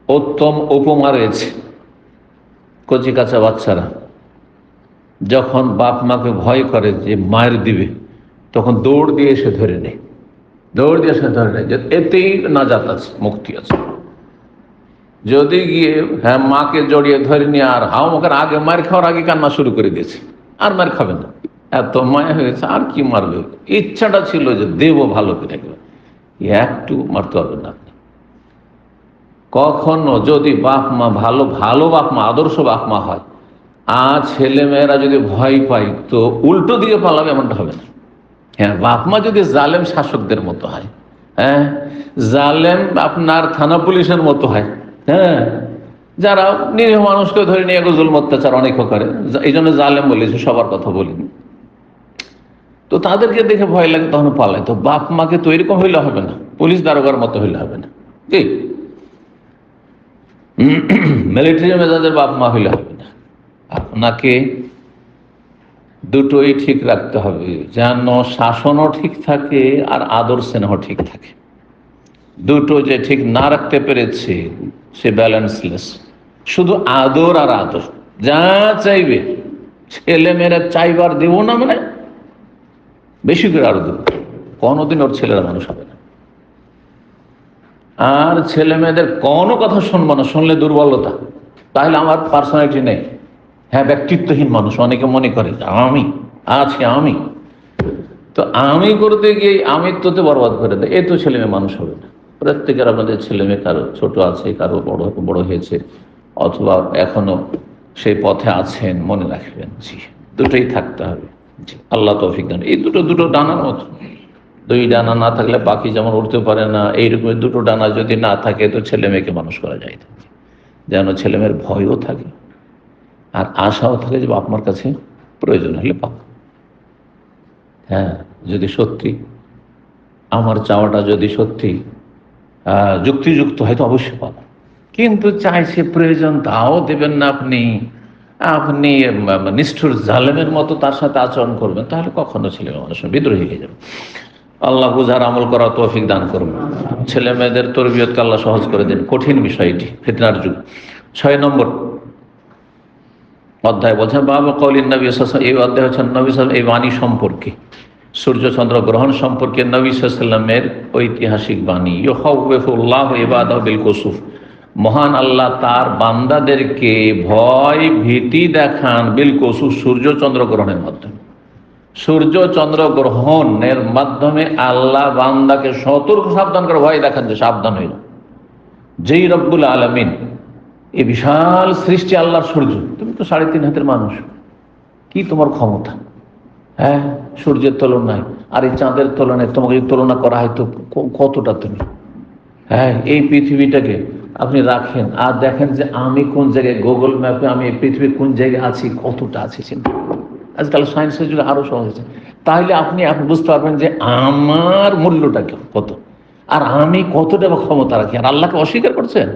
উত্তম উপমা রয়েছে। কচি কাঁচা বাচ্চারা যখন বাপ মাকে ভয় করে যে মায়ের দিবে, তখন দৌড় দিয়ে এসে ধরে নেয়, দৌড় দিয়ে এসে ধরে নেয় যে এতেই নাজাত আছে, মুক্তি আছে। যদি গিয়ে মাকে জড়িয়ে ধরে নিয়ে আর হাওমাকের আগে মায়ের খাওয়ার আগে কান্না শুরু করে দিয়েছে, আর মায়ের খাবে না, এত মায়া হয়েছে, আর কি মারবে, ইচ্ছাটা ছিল যে দেব ভালো করে, একটু মারতে পারবেন না আপনি। কখনো যদি বাপ মা ভালো ভালো বাপ মা, আদর্শ বাপ মা হয়, আর ছেলে মেয়েরা যদি ভয় পায় তো উল্টো দিকে পালাবে, এমনটা হবে না। হ্যাঁ, বাপ মা যদি জালেম শাসকদের মতো হয়, হ্যাঁ, জালেম আপনার থানা পুলিশের মতো হয়, হ্যাঁ, যারা নিরীহ মানুষকে ধরে নিয়ে জুলুম অত্যাচার অনেক করে, এই জন্য জালেম বলেছে, সবার কথা বলিনি, তো তাদেরকে দেখে ভয় লাগে, তখন পালায়। তো বাপ মাকে তো এরকম হইলে হবে না, পুলিশ দারোগার মতো হইলে হবে না, কি মিলিটারি মেজাজের বাপ মা হইলে হবে না। আপনাকে দুটোই ঠিক রাখতে হবে, যেন শাসনও ঠিক থাকে আর আদর স্নেহ ঠিক থাকে। দুটো যে ঠিক না রাখতে পেরেছে সে ব্যালেন্সলেস। শুধু আদর আর আদর, যা চাইবে ছেলে মেয়েরা চাইবার দেব না, মানে বেশি করে আরো দেব, কোনোদিন ওর ছেলেরা মানুষ হবে না। আর ছেলে মেয়েদের কোনো কথা শুনবো না, শুনলে দুর্বলতা, তাহলে আমার পার্সোনালিটি নেই। হ্যাঁ, ব্যক্তিত্বহীন মানুষ অনেকে মনে করে আমি আছি, আমি তো আমি করতে গিয়ে আমি তোতে বরবাদ করে দেয়, এই তো ছেলে মেয়ে মানুষ হবে না। প্রত্যেকের আমাদের ছেলে মেয়ে, কারো ছোট আছে, কারো বড় হয়েছে, অথবা এখনো সেই পথে আছেন, মনে রাখবেন, জি, দুটোই থাকতে হবে। জি, আল্লাহ তৌফিক দান। এই দুটো ডানার মতো, দুই ডানা না থাকলে পাখি যেমন উঠতে পারে না, এইরকম দুটো ডানা যদি না থাকে তো ছেলে মেয়েকে মানুষ করা যায় না। যেন ছেলে মেয়ের ভয়ও থাকে আর আশাও থাকে যে আপনার কাছে প্রয়োজন হলে পাবো। হ্যাঁ, যদি সত্যি আমার চাওয়াটা যদি সত্যি যুক্তিযুক্ত হয় তো অবশ্যই পাবো, কিন্তু চাইছে প্রয়োজন তাও দেবেন না আপনি, আপনি নিষ্ঠুর জালেমের মতো তার সাথে আচরণ করবেন, তাহলে কখনো ছেলে মানুষের বিদ্রোহী হয়ে যাবে। আল্লাহ বুঝার আমল করা তৌফিক দান করুন। ছেলে মেয়েদের তরবিয়তকে আল্লাহ সহজ করে দেন, কঠিন বিষয়টি, ফিতনার যুগ। 6 নম্বর অধ্যায় বলছেন বাবা কওলিন নবী সাল্লাল্লাহু আলাইহি ওয়াসাল্লাম। এই অধ্যায় হচ্ছে নবী সাল্লাল্লাহু আলাইহি ওয়াসাল্লাম এই বাণী সম্পর্কে, সূর্য চন্দ্র গ্রহণ সম্পর্কে নবী সাল্লাল্লাহু আলাইহি ওয়াসাল্লামের ঐতিহাসিক বাণী। ইউখাউফিফুল্লাহু ইবাদাহু বিল কুসুফ, মহান আল্লাহ তার বান্দাদেরকে ভয় ভীতি দেখান বিল কুসুফ, সূর্য চন্দ্র গ্রহণের মাধ্যমে। সূর্য চন্দ্র গ্রহণের মাধ্যমে আল্লাহ বান্দাকে সতর্ক সাবধান করে ভয় দেখান যে সাবধান হইল। যেই রব্বুল আলামিন, এই বিশাল সৃষ্টি আল্লাহর সূর্য, তুমি তো 3.5 হাতের মানুষ, কি তোমার ক্ষমতা, হ্যাঁ, সূর্যের তুলনায় আর এই চাঁদের তুলনায় তোমাকে তুলনা করা হয় তো কতটা তুমি, হ্যাঁ, এই পৃথিবীটাকে আপনি রাখেন আর দেখেন যে আমি কোন জায়গায়, গুগল ম্যাপে আমি এই পৃথিবীর কোন জায়গায় আছি, কতটা আছি চিন্তা। আজকাল সায়েন্সের যুগে আরো সহজ হয়েছে, তাহলে আপনি বুঝতে পারবেন যে আমার মূল্যটা কত, আর আমি কতটা ক্ষমতা রাখি। আর আল্লাহকে অস্বীকার করছেন,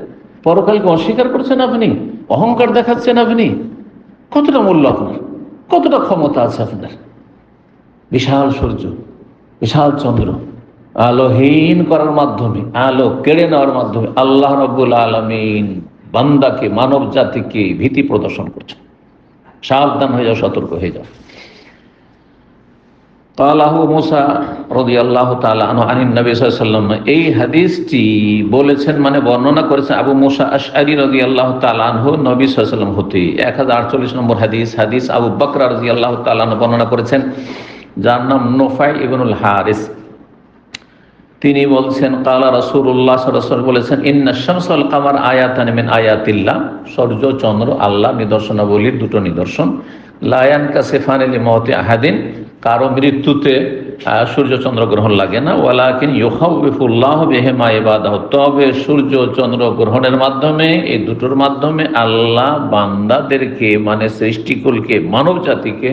পরকালকে অস্বীকার করছেন আপনি, অহংকার দেখাচ্ছেন আপনি, কতটা মূল্য আপনার, কতটা ক্ষমতা আছে আপনার। বিশাল সূর্য, বিশাল চন্দ্র আলোহীন করার মাধ্যমে, আলো কেড়ে নেওয়ার মাধ্যমে আল্লাহ রাব্বুল আলামিন বান্দাকে, মানব জাতিকে ভীতি প্রদর্শন করছেন, সাবধান হয়ে যাও, সতর্ক হয়ে যাও। আবু মুসা রাদিয়াল্লাহু তাআলা আনহু আনিন নবী সাল্লাল্লাহু আলাইহি ওয়াসাল্লাম, এই হাদিসটি বলেছেন মানে বর্ণনা করেছেন আবু মুসা আশআরী রাদিয়াল্লাহু তাআলা আনহু নবী সাল্লাল্লাহু আলাইহি ওয়াসাল্লাম হতে। 1048 নম্বর হাদিস। হাদিস আবু বকর রাদিয়াল্লাহু তাআলা আনহু বর্ণনা করেছেন, যার নাম নুফাই ইবনুল হারিস। তিনি বলছেন কালা রাসূলুল্লাহ সাল্লাল্লাহু আলাইহি ওয়াসাল্লাম বলেছেন, ইন্নাশ শামসা ওয়াল কামার আয়াতান মিন আয়াতিল্লাহ, সূর্য চন্দ্র আল্লাহ নিদর্শনাবলীর দুটো নিদর্শন। লা ইয়ানকাসিফানি লিমাউতি আহাদিন, কারো মৃত্যুতে সূর্য চন্দ্র গ্রহণ লাগে না। ওয়ালাকিন ইউখাউফিফুল্লাহু বিহিমা ইবাদাহু, তবে সূর্য চন্দ্র গ্রহণের মাধ্যমে, এই দুটোর মাধ্যমে আল্লাহ বান্দাদেরকে মানে সৃষ্টিকুলকে, মানব জাতিকে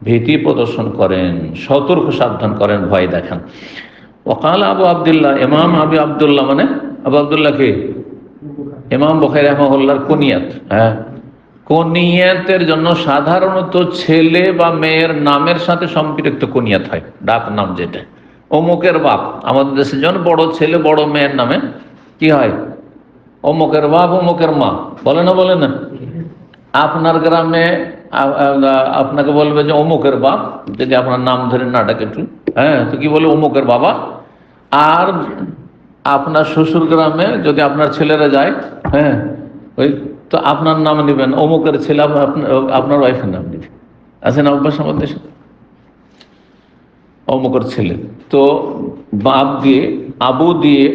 ভীতি প্রদর্শন করেন, সতর্ক সাবধান করেন, ভয় দেখান। ওয়াকাল আবু আব্দুল্লাহ, ইমাম আবু আব্দুল্লাহ মানে আবু আব্দুল্লাহ কে? ইমাম বুখারী রাহিমাহুল্লাহর কুনিয়াত, হ্যাঁ, কুনিয়াতের জন্য সাধারণত ছেলে বা মেয়ের নামের সাথে সম্পৃক্ত কুনিয়াত হয়, ডাক নাম যেটা। অমুকের বাপ, আমাদের দেশে যেমন বড় ছেলে বড় মেয়ের নামে কি হয়, অমুকের বাপ অমুকের মা, বলে না বলে না? আপনার গ্রামে আপনাকে বলবে যে অমুকের বাপ, যদি আপনার নাম ধরে না ডাকে একটু, হ্যাঁ, তো কি বলে অমুকের বাবা। আর আপনার শ্বশুর গ্রামে যদি আপনার ছেলেরা যায়, হ্যাঁ, ওই তো আপনার নাম নেবেন, অমুকের ছেলে আপনার ওয়াইফের নাম নেবে। আছে না অভ্যাস আমাদের দেশে? অমুকের ছেলে তো বাপ দিয়ে, আবু দিয়ে,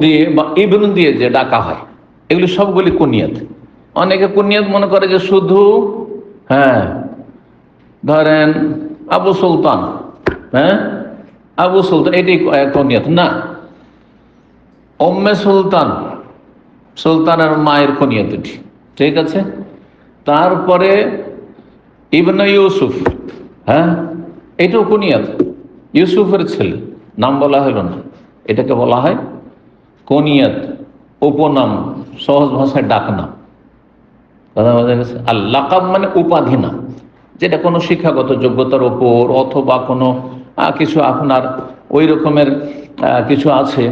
দিয়ে বা ইবন দিয়ে যে ডাকা হয়, এগুলি সবগুলি কুনিয়াত। অনেকে কুনিয়াত মনে করে যে শুধু, হ্যাঁ, ধরেন আবু সুলতান, হ্যাঁ, আবু সুলতান এটাই কুনিয়াত না। সুলতান, সুলতানের মায়ের কুনিয়াত এটি, ঠিক আছে। তারপরে ইবনে ইউসুফ, হ্যাঁ, এটাও কুনিয়াত, ইউসুফের ছেলে, নাম বলা হলো না, এটাকে বলা হয় কুনিয়াত, উপনাম, সহজ ভাষায় ডাক নাম। কথা বোঝা গেছে? আর লাকাব মানে উপাধি নাম, যেটা কোনো শিক্ষাগত যোগ্যতার ওপর অথবা কোনো কিছু আপনার ওই রকমের কিছু আছে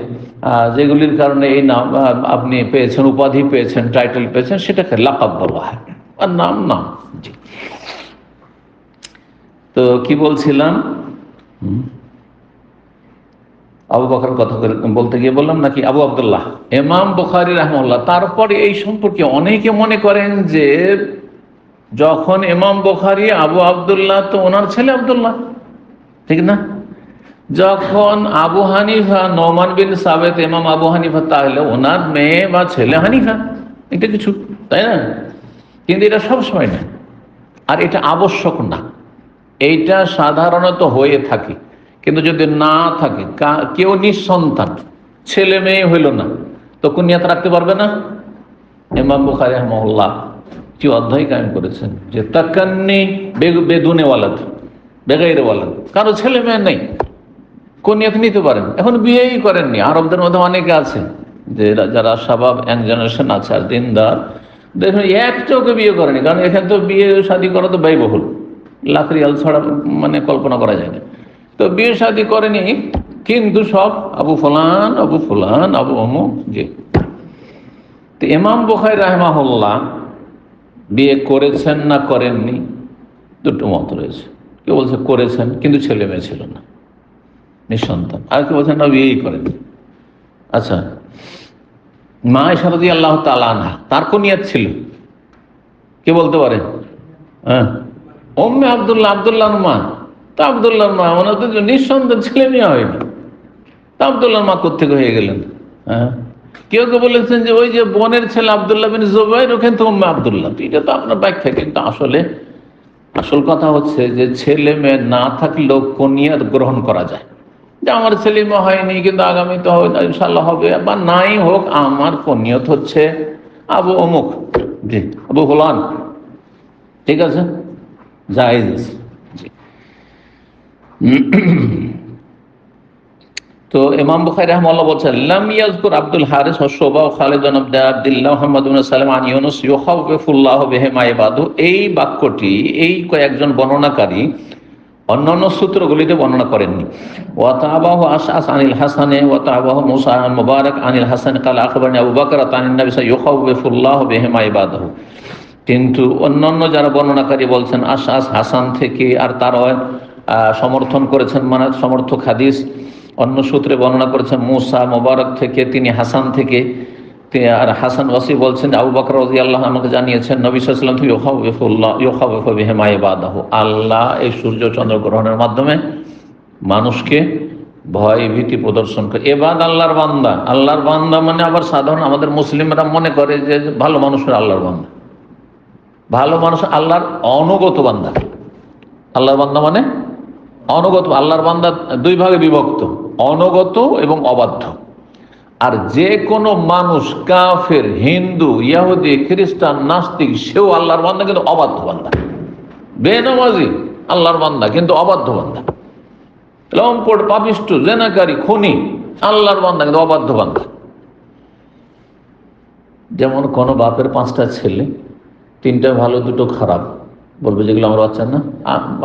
যেগুলির কারণে এই নাম আপনি পেয়েছেন, উপাধি পেয়েছেন, টাইটেল পেয়েছেন, সেটাকে লাকাব বলা হয়, আর নাম নাম। জি, তো কি বলছিলাম, আবু বকরের কথা বলতে গিয়ে বললাম নাকি আবু আব্দুল্লাহ, ইমাম বুখারী রাহিমাহুল্লাহ। তারপরে এই সম্পর্কে অনেকে মনে করেন যে যখন ইমাম বুখারী আবু আব্দুল্লাহ, তো ওনার ছেলে আব্দুল্লাহ, ঠিক না? যখন আবু হানিফা নোমান বিন সাবেত, ইমাম আবু হানিফা, তাহলে ওনার মেয়ে বা ছেলে হানিফা, এটা কিছু, তাই না? কিন্তু এটা সবসময় না, আর এটা আবশ্যক না। এইটা সাধারণত হয়ে থাকে, কিন্তু যদি না থাকে, কেউ নিঃসন্তান, ছেলে মেয়ে হইল না, তো কুনিয়াত রাখতে পারবে না। ইমাম বুখারী রাহিমাহুল্লাহ কি অধ্যায় কায়েম করেছেন যে তাকান্নি বেদুনে ওয়ালাদ, বেগাইরে ওয়ালাদ, কারো ছেলে মেয়ে নেই, কুনিয়াত নিতে পারেন। এখন বিয়েই করেননি, আরবদের মধ্যে অনেকে আছে যে যারা শাবাব ইয়াং জেনারেশন আছে আর দিনদার, দেখুন একটাকে বিয়ে করেনি, কারণ এখানে তো বিয়ে শাদী করা তো ব্যয়বহুল, লাখ রিয়াল ছাড়া মানে কল্পনা করা যায় না। তো বিয়ে শাদী করেনি, কিন্তু সব আবু ফুলান আবু ফুলান আবু অমুক। জি, তো ইমাম বুখারী রাহিমাহুল্লাহ বিয়ে করেছেন না করেননি, দুটো মত রয়েছে। কেউ বলছে করেছেন কিন্তু ছেলে মেয়ে ছিল না, নিঃসন্তান, আর কেউ বলছেন না বিয়েই করেন। আচ্ছা, মা আয়েশা রাদিয়াল্লাহু তাআলা আনহা, তার কুনিয়াত ছিল, কে বলতে পারে? হ্যাঁ, উম্মে আব্দুল্লাহ, আব্দুল্লাহর মা। তা আব্দুল্লাহর মা, ওনার তো নিঃসন্তান, ছেলে মেয়ে হয়নি, তা আব্দুল্লাহর মা কোত্থেকে হয়ে গেলেন? হ্যাঁ, কেউ কেউ বলেছেন যে ওই যে বোনের ছেলে আব্দুল্লাহ বিন জুবাইর, ওখানে তো উম্মে আব্দুল্লাহ। এটা তো আপনার ব্যাখ্যা, কিন্তু আসলে আসল কথা হচ্ছে যে ছেলে মেয়ে না থাকলেও কুনিয়াত গ্রহণ করা যায়, যে আমার ছেলে মেয়ে হয়নি কিন্তু আগামী তো ইনশাল্লাহ হবে, বা নাই হোক, আমার কুনিয়াত হচ্ছে আবু অমুক, জি, আবু ফুলান, ঠিক আছে, জায়েজ আছে। তো ইমাম বুখারী রাহিমাহুল্লাহ বলছেন, লাম ইয়াযকুর আব্দুল হারিস ওয়া শুবা ওয়া খালিদ ইবনে আব্দুল্লাহ মুহাম্মদ ইবনে সালাম আন ইউনুস ইউখাউফিফুল্লাহু বিহিমা ইবাদু, এই বাক্যটি এই কয়েকজন বর্ণনাকারী অন্যান্য সূত্রগুলিতে বর্ণনা করেননি। ওয়া তাবাহু আশআস আনিল হাসানে ওয়া তাবাহু মুসা আন মুবারাক আনিল হাসান ক্বালা আখবারনি আবু বকর আনিন নবী ইউখাউফিফুল্লাহু বিহিমা ইবাদাহু। কিন্তু অন্যান্য যারা বর্ণনাকারী বলছেন আশআস হাসান থেকে, আর তারা সমর্থন করেছেন, মানে সমর্থক হাদিস অন্য সূত্রে বর্ণনা করেছেন মুসা মুবারক থেকে, তিনি হাসান থেকে। আর হাসান ওয়াসি বলছেন আবু বকর রাদিয়াল্লাহু আনহু জানিয়েছেন নবী সাল্লাল্লাহু আলাইহি ওয়াসাল্লাম ইউখাউফু বিহিমা ইবাদাহু, আল্লাহ এই সূর্য চন্দ্র গ্রহণের মাধ্যমে মানুষকে ভয় ভীতি প্রদর্শন করে। এবাদ আল্লাহর বান্দা, আল্লাহর বান্দা মানে আবার সাধারণ আমাদের মুসলিমরা মনে করে যে ভালো মানুষের আল্লাহর বান্দা, ভালো মানুষ আল্লাহর অনুগত বান্দা। আল্লাহর বান্দা মানে অনুগত, আল্লাহর বান্দা দুই ভাগে বিভক্ত, অনুগত এবং অবাধ্য। আর যে কোনো মানুষ, কাফের, হিন্দু, ইহুদি, খ্রিস্টান, নাস্তিক, সেও আল্লাহর বান্দা কিন্তু অবাধ্য বান্দা। বেনামাজি আল্লাহর বান্দা কিন্তু অবাধ্য বান্দা। লম্পট, পাপিষ্ঠ, জেনাকারী, খুনি আল্লাহর বান্দা কিন্তু অবাধ্য বান্দা। যেমন কোনো বাপের 5টা ছেলে, তিনটা ভালো দুটো খারাপ বলবে, যেগুলো আমার বাচ্চা না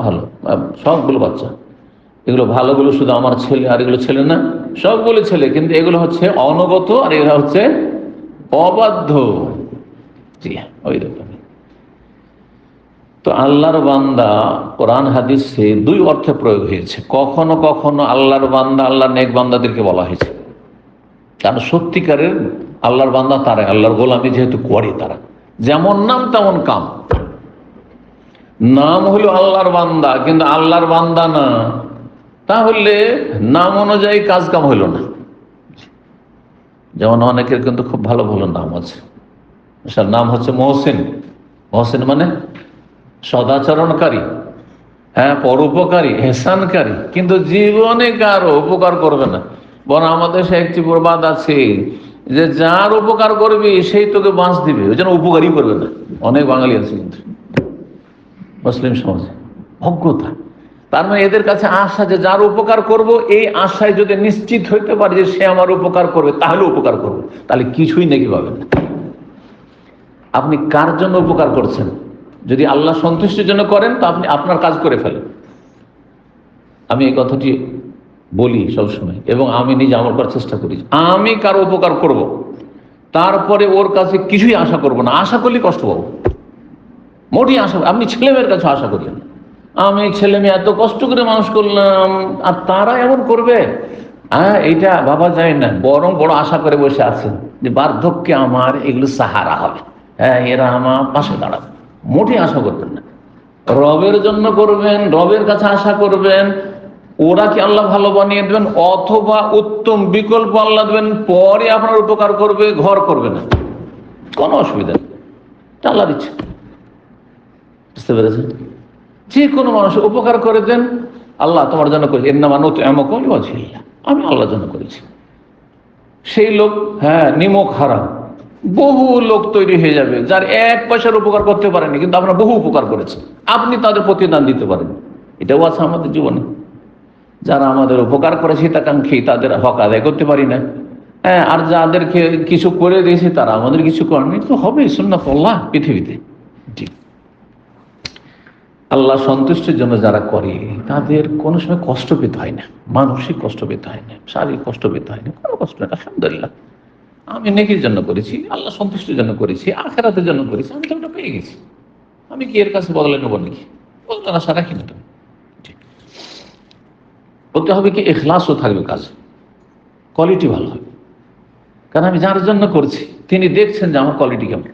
ভালো, সবগুলো বাচ্চা, এগুলো ভালোগুলো শুধু আমার ছেলে, আর এগুলো ছেলে না, সবগুলো ছেলে, কিন্তু এগুলো হচ্ছে অনগত আর এগুলো হচ্ছে অবাধ্য। জি হ্যাঁ, ওই রকম। তো আল্লাহর বান্দা কোরআন হাদিসে দুই অর্থে প্রয়োগ হয়েছে। কখনো কখনো আল্লাহর বান্দা, আল্লাহর নেক বান্দাদেরকে বলা হয়েছে, কারণ সত্যিকারের আল্লাহর বান্দা তারা, আল্লাহর গোলামি যেহেতু করে তারা, যেমন নাম তেমন কাম। নাম হলো আল্লাহর বান্দা, কিন্তু আল্লাহর বান্দা না, তাহলে নাম অনুযায়ী কাজ কাম হইল না। যেমন অনেকের কিন্তু খুব ভালো ভালো নাম আছে, নাম হচ্ছে মহসিন। মহসিন মানে সদাচরণকারী, হ্যাঁ, পরোপকারী, এহসানকারী, কিন্তু জীবনে কারো উপকার করবে না। বরং আমাদের সে একটি প্রবাদ আছে যে যার উপকার করবি সেই তোকে বাঁশ দিবে, ওই জন্য উপকারই করবে না। অনেক বাঙালি আছে কিন্তু মুসলিম সমাজে, অজ্ঞতা। তার মানে এদের কাছে আশা যে যার উপকার করব, এই আশায় যদি নিশ্চিত হইতে পারে যে সে আমার উপকার করবে, তাহলে উপকার করবে, তাহলে কিছুই নাকি পাবেন না। আপনি কার জন্য উপকার করছেন? যদি আল্লাহ সন্তুষ্টির জন্য করেন তো আপনি আপনার কাজ করে ফেলেন। আমি এই কথাটি বলি সবসময়, এবং আমি নিজে আমল করার চেষ্টা করি। আমি কারো উপকার করব, তারপরে ওর কাছে কিছুই আশা করব না। আশা করলে কষ্ট পাবো, মোটেই আশা। আপনি ছেলে মেয়ের কাছে আশা করেন, আমি ছেলে মেয়ে এত কষ্ট করে মানুষ করলাম আর তারা এমন করবে, এইটা ভাবা যায় না। বরং বড় আশা করে বসে আছেন যে বার্ধক্যে আমার এগুলো সাহারা হবে, হ্যাঁ, এরা আমার পাশে দাঁড়াবে। মোটেই আশা করবেন না। রবের জন্য করবেন, রবের কাছে আশা করবেন। ওরা কি আল্লাহ ভালো বানিয়ে দেবেন, অথবা উত্তম বিকল্প আল্লাহ দেবেন, পরে আপনার উপকার করবে, ঘর করবে না, কোনো অসুবিধা নেই, আল্লাহ দিচ্ছে। বুঝতে পেরেছেন? যে কোনো মানুষের উপকার করে দেন, আল্লাহ তোমার জন্য করেছি, এর নাম আমি আল্লাহর জন্য করেছি। সেই লোক, হ্যাঁ, নিমক হারাম। বহু লোক তৈরি হয়ে যাবে যার এক পয়সার উপকার করতে পারেনি, কিন্তু আপনার বহু উপকার করেছেন, আপনি তাদের প্রতিদান দিতে পারেন। এটাও আছে আমাদের জীবনে। যারা আমাদের উপকার করেছে হিতাকাঙ্ক্ষী, তাদের হক আদায় করতে পারি না, হ্যাঁ, আর যাদেরকে কিছু করে দিয়েছে তারা আমাদের কিছু করেনি, তো হবে সুন্নাতুল্লাহ পৃথিবীতে। ঠিক আল্লাহ সন্তুষ্টির জন্য যারা করে তাদের কোনো সময় কষ্ট পেতে হয় না, মানসিক কষ্ট পেতে হয় না, শারীরিক কষ্ট পেতে হয় না, কোনো কষ্ট নেই। আলহামদুলিল্লাহ, আমি নেকির জন্য করেছি, আল্লাহ সন্তুষ্টির জন্য করেছি, আখিরাতের জন্য করেছি, আমি তো ওটা পেয়ে গেছি। আমি কি এর কাছে বদলে নেবো নাকি? বলতে আশা রাখি না। তুমি বলতে হবে কি, ইখলাসও থাকবে, কাজ কোয়ালিটি ভালো হবে, কারণ আমি যার জন্য করছি তিনি দেখছেন যে আমার কোয়ালিটি কেমন।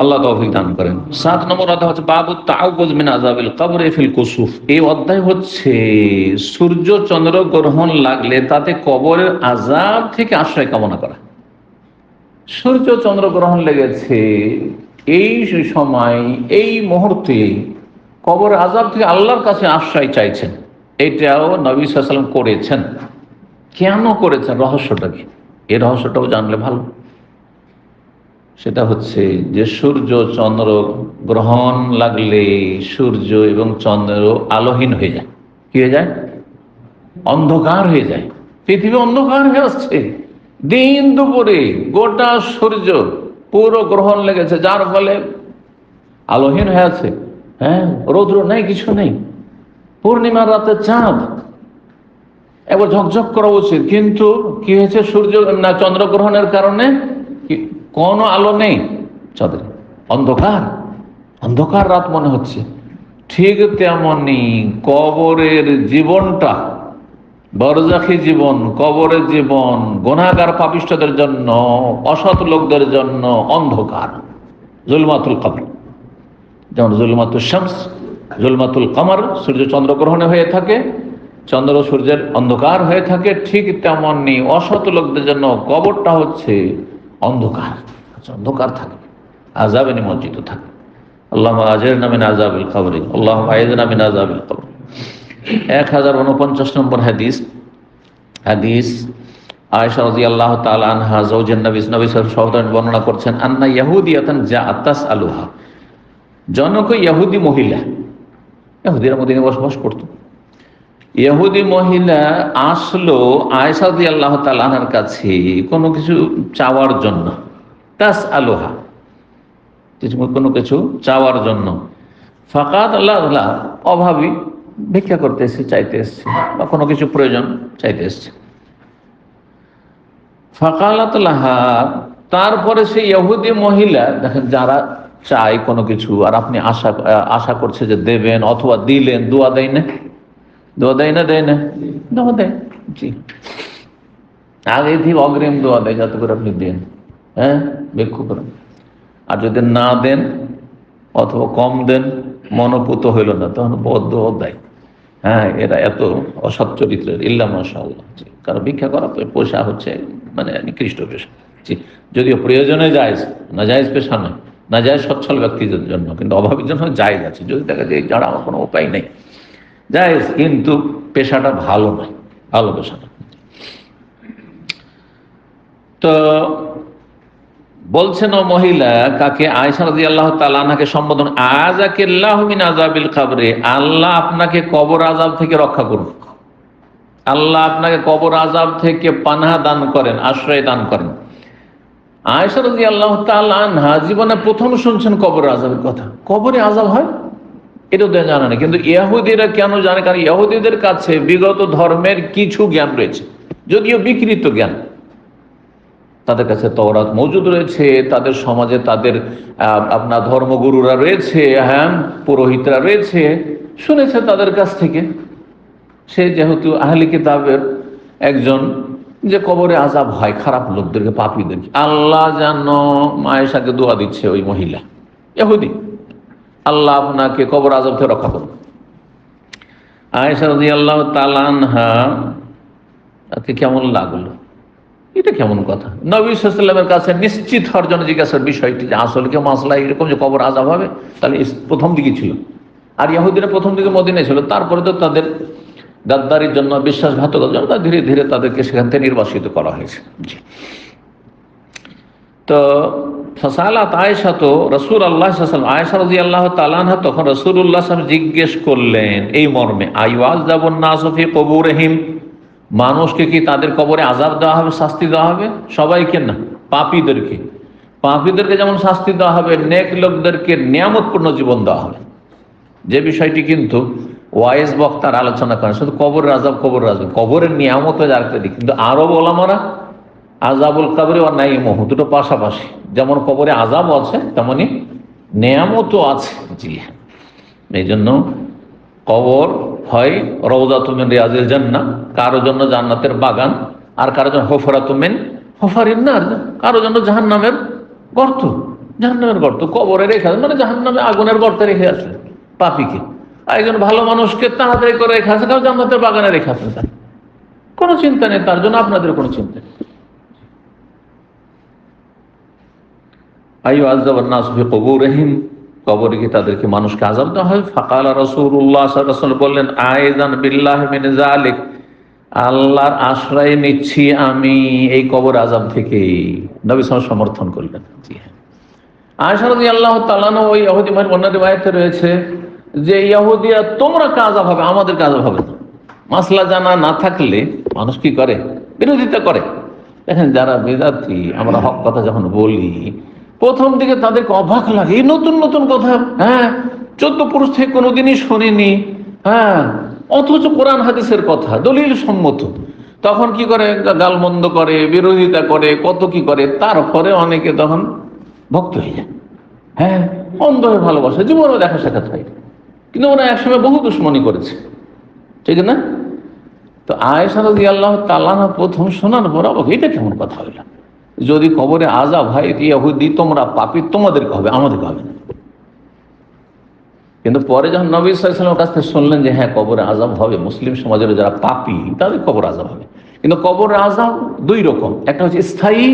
আল্লাহ তৌফিক দান করেন। 7 নম্বর অধ্যায় হচ্ছে বাবু তাআউযুজ মিন আযাবিল কবরে ফিল কুসুফ। এই অধ্যায় হচ্ছে সূর্য চন্দ্র গ্রহণ লাগলে তাতে কবরের আযাব থেকে আশ্রয় কামনা করা। সূর্য চন্দ্র গ্রহণ লেগেছে, এই সময়, এই মুহূর্তে কবরের আযাব থেকে আল্লাহর কাছে আশ্রয় চাইছেন। এটাও নবী সাল্লাল্লাহু আলাইহি ওয়াসাল্লাম করেছেন। কেন করেছেন, রহস্যটা কি? এই রহস্যটাও জানলে ভালো। সেটা হচ্ছে যে সূর্য চন্দ্র গ্রহণ লাগলে সূর্য এবং চন্দ্র আলোহীন হয়ে যায়। কি হয়ে যায়? অন্ধকার হয়ে যায়। পৃথিবী অন্ধকার হয়ে আসছে। দিন দুপুরে গোটা সূর্য পুরো গ্রহণ লেগেছে, যার ফলে আলোহীন হয়ে আছে। হ্যাঁ, রৌদ্র নেই, কিছু নেই। পূর্ণিমার রাতে চাঁদ একবার ঝকঝক করা উচিত, কিন্তু কি হয়েছে, সূর্য না চন্দ্রগ্রহণের কারণে কোনো আলো নেই, চাঁদের অন্ধকার, অন্ধকার রাত মনে হচ্ছে। ঠিক তেমনি কবরের জীবনটা, বরজাখী জীবন, কবরের জীবন গুনাহগার পাপিষ্ঠদের জন্য, অসৎ লোকদের জন্য অন্ধকার, জুলমাতুল কবর। যেমন জুলমাতুল শামস, জুলমাতুল কমর সূর্য চন্দ্রগ্রহণে হয়ে থাকে, চন্দ্র সূর্যের অন্ধকার হয়ে থাকে, ঠিক তেমনি অসৎ লোকদের জন্য কবরটা হচ্ছে অন্ধকার, অন্ধকার থাকে, আযাবে নিমজ্জিত থাকে। আল্লাহুম্মা আজিরনা মিন আযাবিল কবর, আল্লাহুম্মা আইযনা মিন আযাবিল কবর। 1049 নম্বর হাদিস, হাদিস আয়েশা রাদিয়াল্লাহু তাআলা আনহা যাওজান নবী সাল্লাল্লাহু আলাইহি বর্ণনা করছেন, আন্না ইয়াহুদিয়াতান জাআত তাসআলুহা। জনক ইহুদি মহিলা, ইহুদিরা মদিনায় বসবাস করত। ইহুদি মহিলা আসলো আয়েশা রাদিয়াল্লাহু তাআলা আনহার কাছে কোনো কিছু চাওয়ার জন্য। তাসআলুহা, কোনো কিছু চাওয়ার জন্য। ফাকাত আল্লাহ আল্লাহ, অভাবী, ভিক্ষা করতে এসছে, চাইতে এসছে, বা কোনো কিছু প্রয়োজন চাইতে এসছে। ফাকালাত লাহা, তারপরে সেই ইহুদি মহিলা, দেখেন যারা চায় কোনো কিছু আর আপনি আশা করছে যে দেবেন অথবা দিলেন, দোয়া দেয় না? দোয়া দেয় না? দেয় না? দোয়া দেয়, জি। আগে থেকে অগ্রিম দোয়া দেয় যাতে করে আপনি দেন, হ্যাঁ, ভিক্ষু করেন। আর যদি না দেন অথবা কম দেন, মনোপুত হইল না, তখন বদ্ধ দেয়। হ্যাঁ, এরা এত অসৎ চরিত্রের, ইল্লা মাশাআল্লাহ। কারণ ভিক্ষা করা পেশা হচ্ছে মানে নিকৃষ্ট পেশা, জি। যদিও প্রয়োজনে জায়েজ, না জায়েজ পেশা নয়, না জায়েজ সচ্ছল ব্যক্তিদের জন্য, কিন্তু অভাবীর জন্য জায়েজ আছে। যদি দেখা যায় যারা আমার কোনো উপায় নেই, জায়েজ, কিন্তু পেশাটা ভালো নয়, ভালো পেশা না। তো বলছেন ও মহিলা, কাকে? আয়েশা রাদিয়াল্লাহু তাআলা আনহাকে সম্বোধন, আযাকাল্লাহু মিন আযাবিল কবরে, আল্লাহ আপনাকে কবর আযাব থেকে রক্ষা করুন, আল্লাহ আপনাকে কবর আযাব থেকে পানাহ দান করেন, আশ্রয় দান করেন। আয়েশা রাদিয়াল্লাহু তাআলা আনহা জীবনে প্রথম শুনছেন কবর আযাবের কথা। কবরে আযাব হয় এটা তো জানা নেই, কিন্তু ইহুদিরা কেন জানে? কারণ ইহুদিদের কাছে বিগত ধর্মের কিছু জ্ঞান রয়েছে, যদিও বিকৃত জ্ঞান। তাদের কাছে তওরাত মজুদ রয়েছে, তাদের সমাজে তাদের আপনার ধর্মগুরুরা রয়েছে, হ্যাঁ, পুরোহিতরা রয়েছে, শুনেছে তাদের কাছ থেকে। সে যেহেতু আহলি কিতাবের একজন, যে কবরে আযাব হয় খারাপ লোকদেরকে, পাপীদেরকে। আল্লাহ যেন আয়েশাকে দোয়া দিচ্ছে ওই মহিলা ইহুদি, আল্লাহ আপনাকে কবর আযাব থেকে রক্ষা করুন। আয়েশা রাদিয়াল্লাহু তাআলা আনহা তাকে কেমন লাগলো, এটা কেমন কথা? নবী সাল্লাল্লাহু আলাইহি ওয়াসাল্লামের কাছে নিশ্চিত হওয়ার জন্য জিজ্ঞাসার বিষয়টি, যে আসলে কি মাসলা এরকম যে কবর আযাব হবে? তাহলে প্রথম দিকে ছিল, আর ইহুদিরা প্রথম দিকে মদিনায় ছিল, তারপরে তো তাদের গাদ্দারির জন্য, বিশ্বাসঘাতকতার জন্য ধীরে ধীরে তাদেরকে সেখান থেকে নির্বাসিত করা হয়েছে, জি। তো ফাসালাত আয়েশা, তো রাসূলুল্লাহ সাল্লাল্লাহু আলাইহি ওয়াসাল্লাম, আয়েশা রাদিয়াল্লাহু তাআলা আনহা তখন রাসূলুল্লাহ সাল্লাল্লাহু আলাইহি ওয়াসাল্লাম জিজ্ঞেস করলেন এই মর্মে, আইওয়াযাবুন নাসু ফি কুবুরিহিম, মানুষকে কি তাদের কবরে আযাব দেওয়া হবে, শাস্তি দেওয়া হবে? সবাইকে না, পাপীদেরকে। পাপীদেরকে যেমন শাস্তি দেওয়া হবে, নেক লোকদেরকে নিয়ামতপূর্ণ জীবন দেওয়া হবে। যে বিষয়টি কিন্তু ওয়াইজ বক্তার আলোচনা করেন, শুধু কবরের আযাব, কবরের আযাব, কবরের নিয়ামত আরেকটা দিক। কিন্তু আরব ওলামারা আযাবুল কবরে ও নাঈমুহু দুটো পাশাপাশি, যেমন কবরে আযাব আছে তেমনি নিয়ামতও আছে, জি। এই জন্য কবর হয় রওযাতুম মিন রিয়াজিল জান্নাহ, কারো জন্য জান্নাতের বাগান, আর কারো জন্য হুফরাতুম মিন হুফারিন নার, কারো জন্য জাহান্নামের গর্ত, জাহান্নামের গর্ত। কবরে রেখে আছে মানে জাহান্নামে আগুনের গর্তে রেখে আছে পাপীকে, আর একজন ভালো মানুষকে তাড়াতাড়ি করে রেখে আছে, কারো জান্নাতের বাগানে রেখে আছে। তার কোনো চিন্তা নেই, তার জন্য আপনাদের কোনো চিন্তা নেই। আইওয়াযাবুন নাসু ফি কুবুরিহিম, কবরে কি তাদেরকে মানুষকে আযাব দেওয়া হয়? ফাকালা রাসূলুল্লাহ সাল্লাল্লাহু আলাইহি ওয়াসাল্লাম, বললেন আইযান বিল্লাহি মিন যালিক, আল্লাহর আশ্রয় নিচ্ছি আমি এই কবর আযাব থেকে। নবী সাল্লাল্লাহু আলাইহি ওয়াসাল্লাম সমর্থন করলেন, জি হ্যাঁ। আয়েশা রাদিয়াল্লাহু তাআলা আনহা, ওই ইহুদি মহিলার অন্য রিওয়ায়াতে রয়েছে যে ইহুদিরা তোমরা আযাব হবে, আমাদের আযাব হবে না। মাসলা জানা না থাকলে মানুষ কি করে? বিরোধিতা করে। দেখেন যারা বেদাতি, আমরা হক কথা যখন বলি, প্রথম দিকে তাদেরকে অবাক লাগে, এই নতুন নতুন কথা, হ্যাঁ, 14 পুরুষ থেকে কোনোদিনই শুনিনি, হ্যাঁ, অথচ কোরআন হাদিসের কথা, দলিল সম্মত। তখন কি করে? গালমন্দ করে, বিরোধিতা করে, কত কি করে। তারপরে অনেকে তখন ভক্ত হয়ে যায়, হ্যাঁ, অন্ধ হয়ে ভালোবাসে, জীবনেও দেখা সাক্ষাৎ হয়, কিন্তু ওরা একসময় বহু দুশ্মনী করেছে, ঠিক না? তো আয়েশা রাদিয়াল্লাহু তাআলা প্রথম শোনার পর অবাক, এটা কেমন কথা হইল? যদি কবরে আযাব হয়, ইহুদি তোমরা পাপী, তোমাদেরকে হবে, আমাদেরকে হবে না। কিন্তু পরে যখন নবী সাল্লাল্লাহু আলাইহি ওয়াসাল্লামের কাছ থেকে শুনলেন যে হ্যাঁ কবরে আযাব হবে, মুসলিম সমাজের যারা পাপী তাদের কবর আযাব হবে। কিন্তু কবরের আযাব দুই রকম, একটা হচ্ছে স্থায়ী,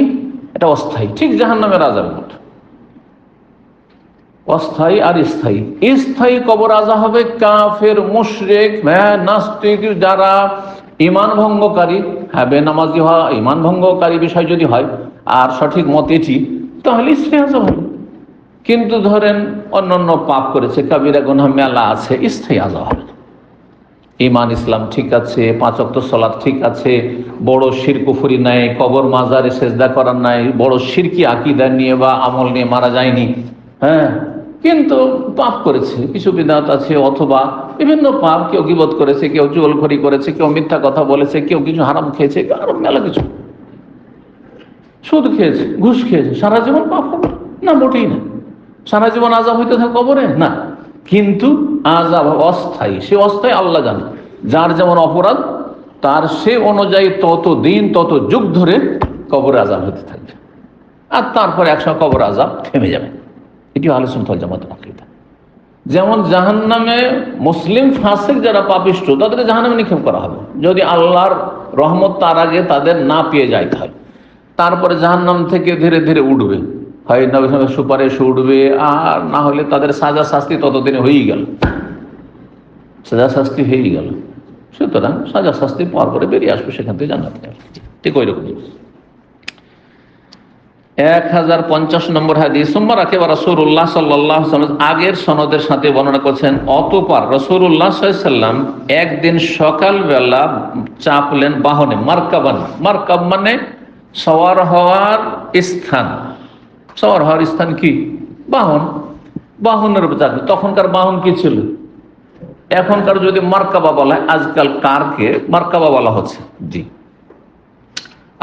একটা অস্থায়ী, ঠিক জাহান্নামের আযাবের মতো। অস্থায়ী আর স্থায়ী। স্থায়ী কবর আযাব হবে কাফের, মুশরিক, নাস্তিক, যারা ঈমান ভঙ্গকারী, হ্যাঁ, বেনামাজি হওয়া ঈমান ভঙ্গকারী বিষয় যদি হয় আর সঠিক মত এটি, তাহলে স্থায়ী আযাব হবে। কিন্তু ধরেন অন্যান্য পাপ করেছে, কাবিরা গুনাহ মেলা আছে, স্থায়ী আযাব হবে না। ঈমান ইসলাম ঠিক আছে, 5 ওয়াক্ত সালাত ঠিক আছে, বড় শিরক কুফরি নাই, কবর মাজারে সেজদা করার নাই, বড় শিরকি আকীদা নিয়ে বা আমল নিয়ে মারা যায়নি, হ্যাঁ, কিন্তু পাপ করেছে, কিছু বিদআত আছে, অথবা বিভিন্ন পাপ, কেউ গীবত করেছে, কেউ চুগলখড়ি করেছে, কেউ মিথ্যা কথা বলেছে, কেউ কিছু হারাম খেয়েছে, আরো মেলা কিছু, সুদ খেয়েছে, ঘুষ খেয়েছে, সারা জীবন পাপ হবে না? মোটেই না। সারা জীবন আযাব হইতে থাকে কবরে না, কিন্তু আযাব অস্থায়ী, সে অস্থায়ী আল্লাহ জানে। যার যেমন অপরাধ তার সে অনুযায়ী তত দিন তত যুগ ধরে কবরে আযাব হতে থাকবে, আর তারপরে একসময় কবর আযাব থেমে যাবে। এটি আহলে সুন্নাত ওয়াল জামাতের আকীদা। যেমন জাহান্নামে মুসলিম ফাসিক যারা পাপিষ্ঠ তাদের জাহান্নামে নিক্ষেপ করা হবে, যদি আল্লাহর রহমত তার আগে তাদের না পেয়ে যায় তাহলে। তারপরে জাহান্নাম থেকে ধীরে ধীরে উঠবে, হয় নবী সাল্লাল্লাহু সুপারিশে উঠবে, আর না হলে তাদের সাজা শাস্তি ততদিনে হয়েই গেল, সাজা শাস্তি হয়েই গেল। সুতরাং সাজা শাস্তি পাওয়ার পরে বেরিয়ে আসবে সেখান থেকে জান্নাতে যাবে। ঠিক ওই রকমই 1050 নম্বর হাদিস, সুম্মা রাকিবা রাসূলুল্লাহ সাল্লাল্লাহু আলাইহি ওয়াসাল্লাম, আগের সনদের সাথে বর্ণনা করছেন, অতঃপর রাসূলুল্লাহ সাল্লাল্লাহু আলাইহি ওয়াসাল্লাম একদিন সকালবেলা চাপলেন বাহনে, মারকাবান, মারকাব মানে সওয়ার হওয়ার স্থান। সওয়ার হওয়ার স্থান কি? বাহন। বাহনের উপর চাপলেন। তখনকার বাহন কি ছিল? এখনকার যদি মারকাবা বলা হয়, আজকাল কারকে মারকাবা বলা হচ্ছে। জি,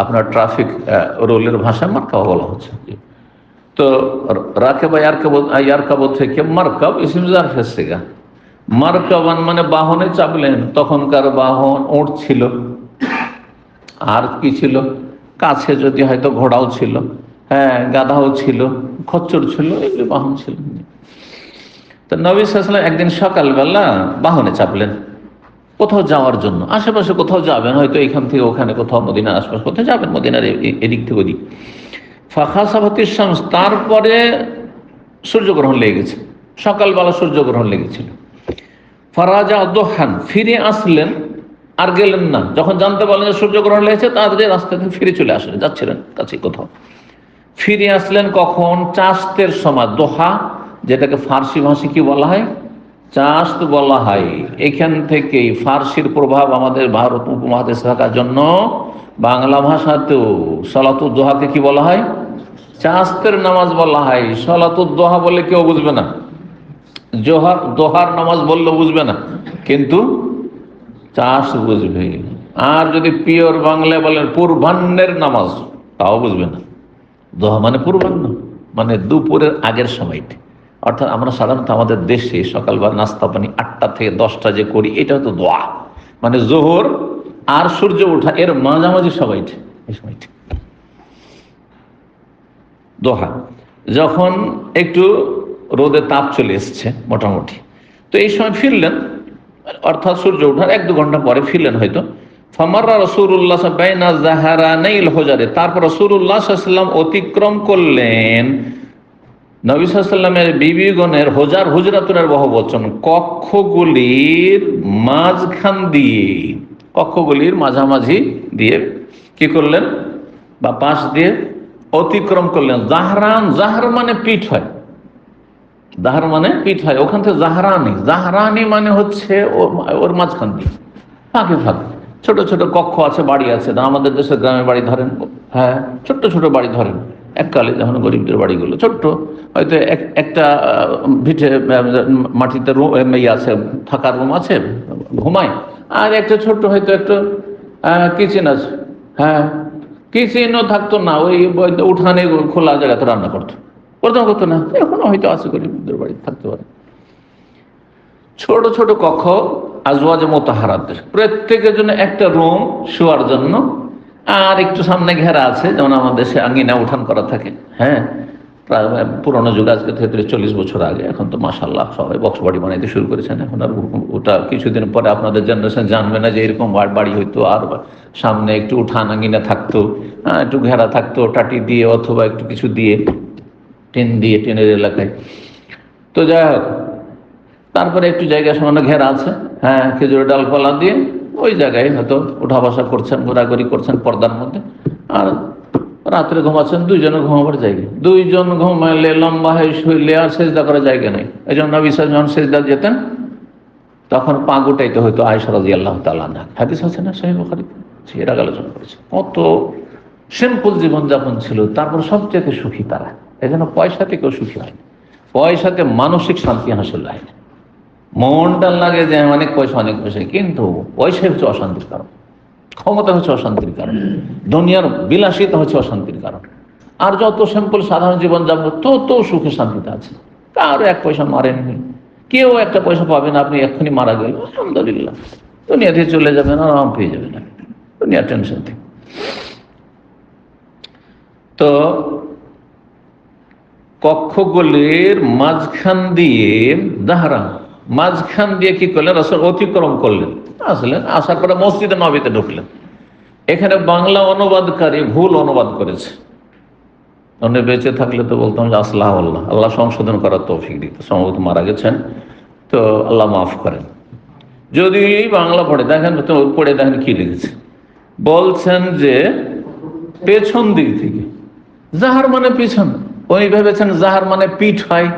আপনার ট্রাফিক রোলের ভাষায় মারকাবা বলা হচ্ছে। তো রাকেবা ইয়ারকাব থেকে মারকাব ইসম জারফের সিগা। মারকাবান মানে বাহনে চাপলেন। তখনকার বাহন উট ছিল, আর কি ছিল? কাছে যদি হয়তো ঘোড়াও ছিল, হ্যাঁ, গাধাও ছিল, খচ্চর ছিল, এগুলি বাহন ছিল। তো নবী সাল্লাল্লাহু আলাইহি ওয়াসাল্লাম একদিন সকালবেলা বাহনে চাপলেন কোথাও যাওয়ার জন্য, আশেপাশে কোথাও যাবেন, হয়তো এখান থেকে ওখানে কোথাও, মদিনার আশপাশ কোথাও যাবেন, মদিনার এদিক থেকে ওদিক। ফাখাসাবাতিশ শামস, তারপরে সূর্যগ্রহণ লেগে গেছে, সকালবেলা সূর্যগ্রহণ লেগেছিল। ফারাজা দোহান, ফিরে আসলেন, আর গেলেন না। যখন জানতে পারলেন যে সূর্যগ্রহণ লেগেছে, তাড়াতাড়ি রাস্তা থেকে ফিরে চলে আসলেন, যাচ্ছিলেন কাছে কোথাও। ফিরে আসলেন কখন? চাস্তের সময়। দোহা যেটাকে ফার্সি ভাষী কি বলা হয়? চাস্ত বলা হয়। এখান থেকেই ফার্সির প্রভাব আমাদের ভারত উপমহাদেশে থাকার জন্য বাংলা ভাষাতেও সলাতুদ দোহাকে কি বলা হয়? চাস্তের নামাজ বলা হয়। সলাতুদ দোহা বলে কেউ বুঝবে না, জোহার দোহার নামাজ বললে বুঝবে না, কিন্তু চাষ বুঝবে। আর যদি পিওর বাংলায় বলেন পূর্বাহ্নের নামাজ, তাও বুঝবে না। দোহা মানে পূর্বাহ্ন, মানে দুপুরের আগের সময়টা। অর্থাৎ আমরা সাধারণত আমাদের দেশে সকালবেলা নাস্তা পানি 8টা থেকে 10টা যে করি, এটা হতো দোয়া, মানে জোহর আর সূর্য ওঠা এর মাঝামাঝি সময়টা, এই সময়টা দোহা। যখন একটু রোদে তাপ চলে এসছে মোটামুটি, তো এই সময় ফিরলেন, অর্থাৎ সূর্য ওঠার 1-2 ঘন্টা পরে ফিরলেন হয়তো। ফামাররা রাসূলুল্লাহ বাইনা যাহারানাইল হুজারে, তারপর রাসূলুল্লাহ সাল্লাল্লাহু আলাইহি ওয়াসাল্লাম অতিক্রম করলেন নবী সাল্লাল্লাহু আলাইহি ওয়াসাল্লামের বিবিগণের হুজার, হুজরাতুনের বহুবচন, কক্ষগুলির মাঝখান দিয়ে, কক্ষগুলির মাঝামাঝি দিয়ে কি করলেন? বা পাশ দিয়ে অতিক্রম করলেন। জাহরান, জাহর মানে পিঠ হয়, জাহর মানে পিঠ হয়, ওখান থেকে জাহরানি, জাহরানি মানে হচ্ছে ওর মাঝখান দিয়ে ফাঁকে ফাঁকে ছোট ছোট কক্ষ আছে, বাড়ি আছে। আমাদের দেশের গ্রামের বাড়ি ধরেন, হ্যাঁ, ছোট্ট ছোট বাড়ি ধরেন, এককালে যখন গরিবদের বাড়িগুলো ছোট্ট, হয়তো একটা ভিটে মাটিতে রুম আছে, থাকার রুম আছে, ঘুমায়, আর একটা ছোট্ট হয়তো একটা কিচেন আছে। হ্যাঁ, কিচেনও থাকতো না, ওই উঠানে খোলা জায়গাতে রান্না করতো, প্রথম করতো না, এখনো হয়তো আছে গরিবদের বাড়ি, থাকতে পারে। ছোট ছোট কক্ষ, আজওয়াজে মুতাহারাদের, প্রত্যেকের জন্য একটা রুম শোয়ার জন্য, আর একটু সামনে ঘেরা আছে, যেমন আমাদের দেশে আঙ্গিনা উঠান করা থাকে। হ্যাঁ, প্রায় পুরোনো যুগ, আজকে থেকে 40 বছর আগে। এখন তো মাশাআল্লাহ সবাই বক্স বাড়ি বানাইতে শুরু করেছেন। এখন আর ওটা কিছুদিন পরে আপনাদের জেনারেশন জানবে না যে এরকম বাড়ি হইতো, আর সামনে একটু উঠান আঙ্গিনা থাকতো, একটু ঘেরা থাকতো টাটি দিয়ে অথবা একটু কিছু দিয়ে, টিন দিয়ে, টিনের এলাকায়। তো যাই হোক, তারপরে একটু জায়গা সামান্য ঘেরা আছে, হ্যাঁ, খেজুরের ডালপালা দিয়ে, ওই জায়গায় হয়তো উঠা বসা করছেন, ঘোরাঘুরি করছেন পর্দার মধ্যে, আর রাত্রে ঘুমাচ্ছেন। 2 জনে ঘুমাবার জায়গা, 2 জন ঘুমাইলে লম্বা হয়ে শুইলে আর সেজদা করার জায়গা নেই। এই জন্য নবী সাল্লাল্লাহু আলাইহি ওয়াসাল্লাম যখন সেজদা যেতেন তখন পা গুটাইতে হয়তো। আয়েশা রাদিয়াল্লাহু তাআলা আনহা, হাদিস আছে না সহিহ বুখারী, এর আলোচনা করেছে। কত সিম্পল জীবনযাপন ছিল, তারপর সবচেয়ে সুখী তারা। এই জন্য পয়সা থেকেও সুখী হয়, পয়সাতে মানসিক শান্তি হাসিল হয় না। মনটা লাগে যে অনেক পয়সা কিন্তু পয়সাই হচ্ছে অশান্তির কারণ, ক্ষমতা হচ্ছে অশান্তির কারণ, দুনিয়ার বিলাসিতা হচ্ছে অশান্তির কারণ। আর যত সিম্পল সাধারণ জীবন যাবো তত সুখে শান্তিতে আছে। কারো এক পয়সা মারেননি, কেউ একটা পয়সা পাবেন আপনি এক্ষুনি মারা গেল আলহামদুলিল্লাহ, দুনিয়া থেকে চলে যাবেন, আরাম পেয়ে যাবেন দুনিয়ার টেনশন থেকে। তো কক্ষগুলির মাঝখান দিয়ে দাহরা, মাঝখান দিয়ে কি করলেন? রাসূল অতিক্রম করলেন, আসলেন, আসার পরে মসজিদে নববীতে ঢুকলেন। এখানে বাংলা অনুবাদকারী ভুল অনুবাদ করেছে। উনি বেঁচে থাকলে তো বলতাম যে আসলাহ আল্লাহ, আল্লাহ সংশোধন করার তৌফিক দিত, সম্ভবত মারা গেছেন, তো আল্লাহ মাফ করেন। যদি বাংলা পড়ে দেখেন, তো পড়ে দেখেন কি লিখেছে। বলছেন যে পেছন দিক থেকে, জাহার মানে পিছন, উনি ভেবেছেন জাহার মানে পিঠ হয়,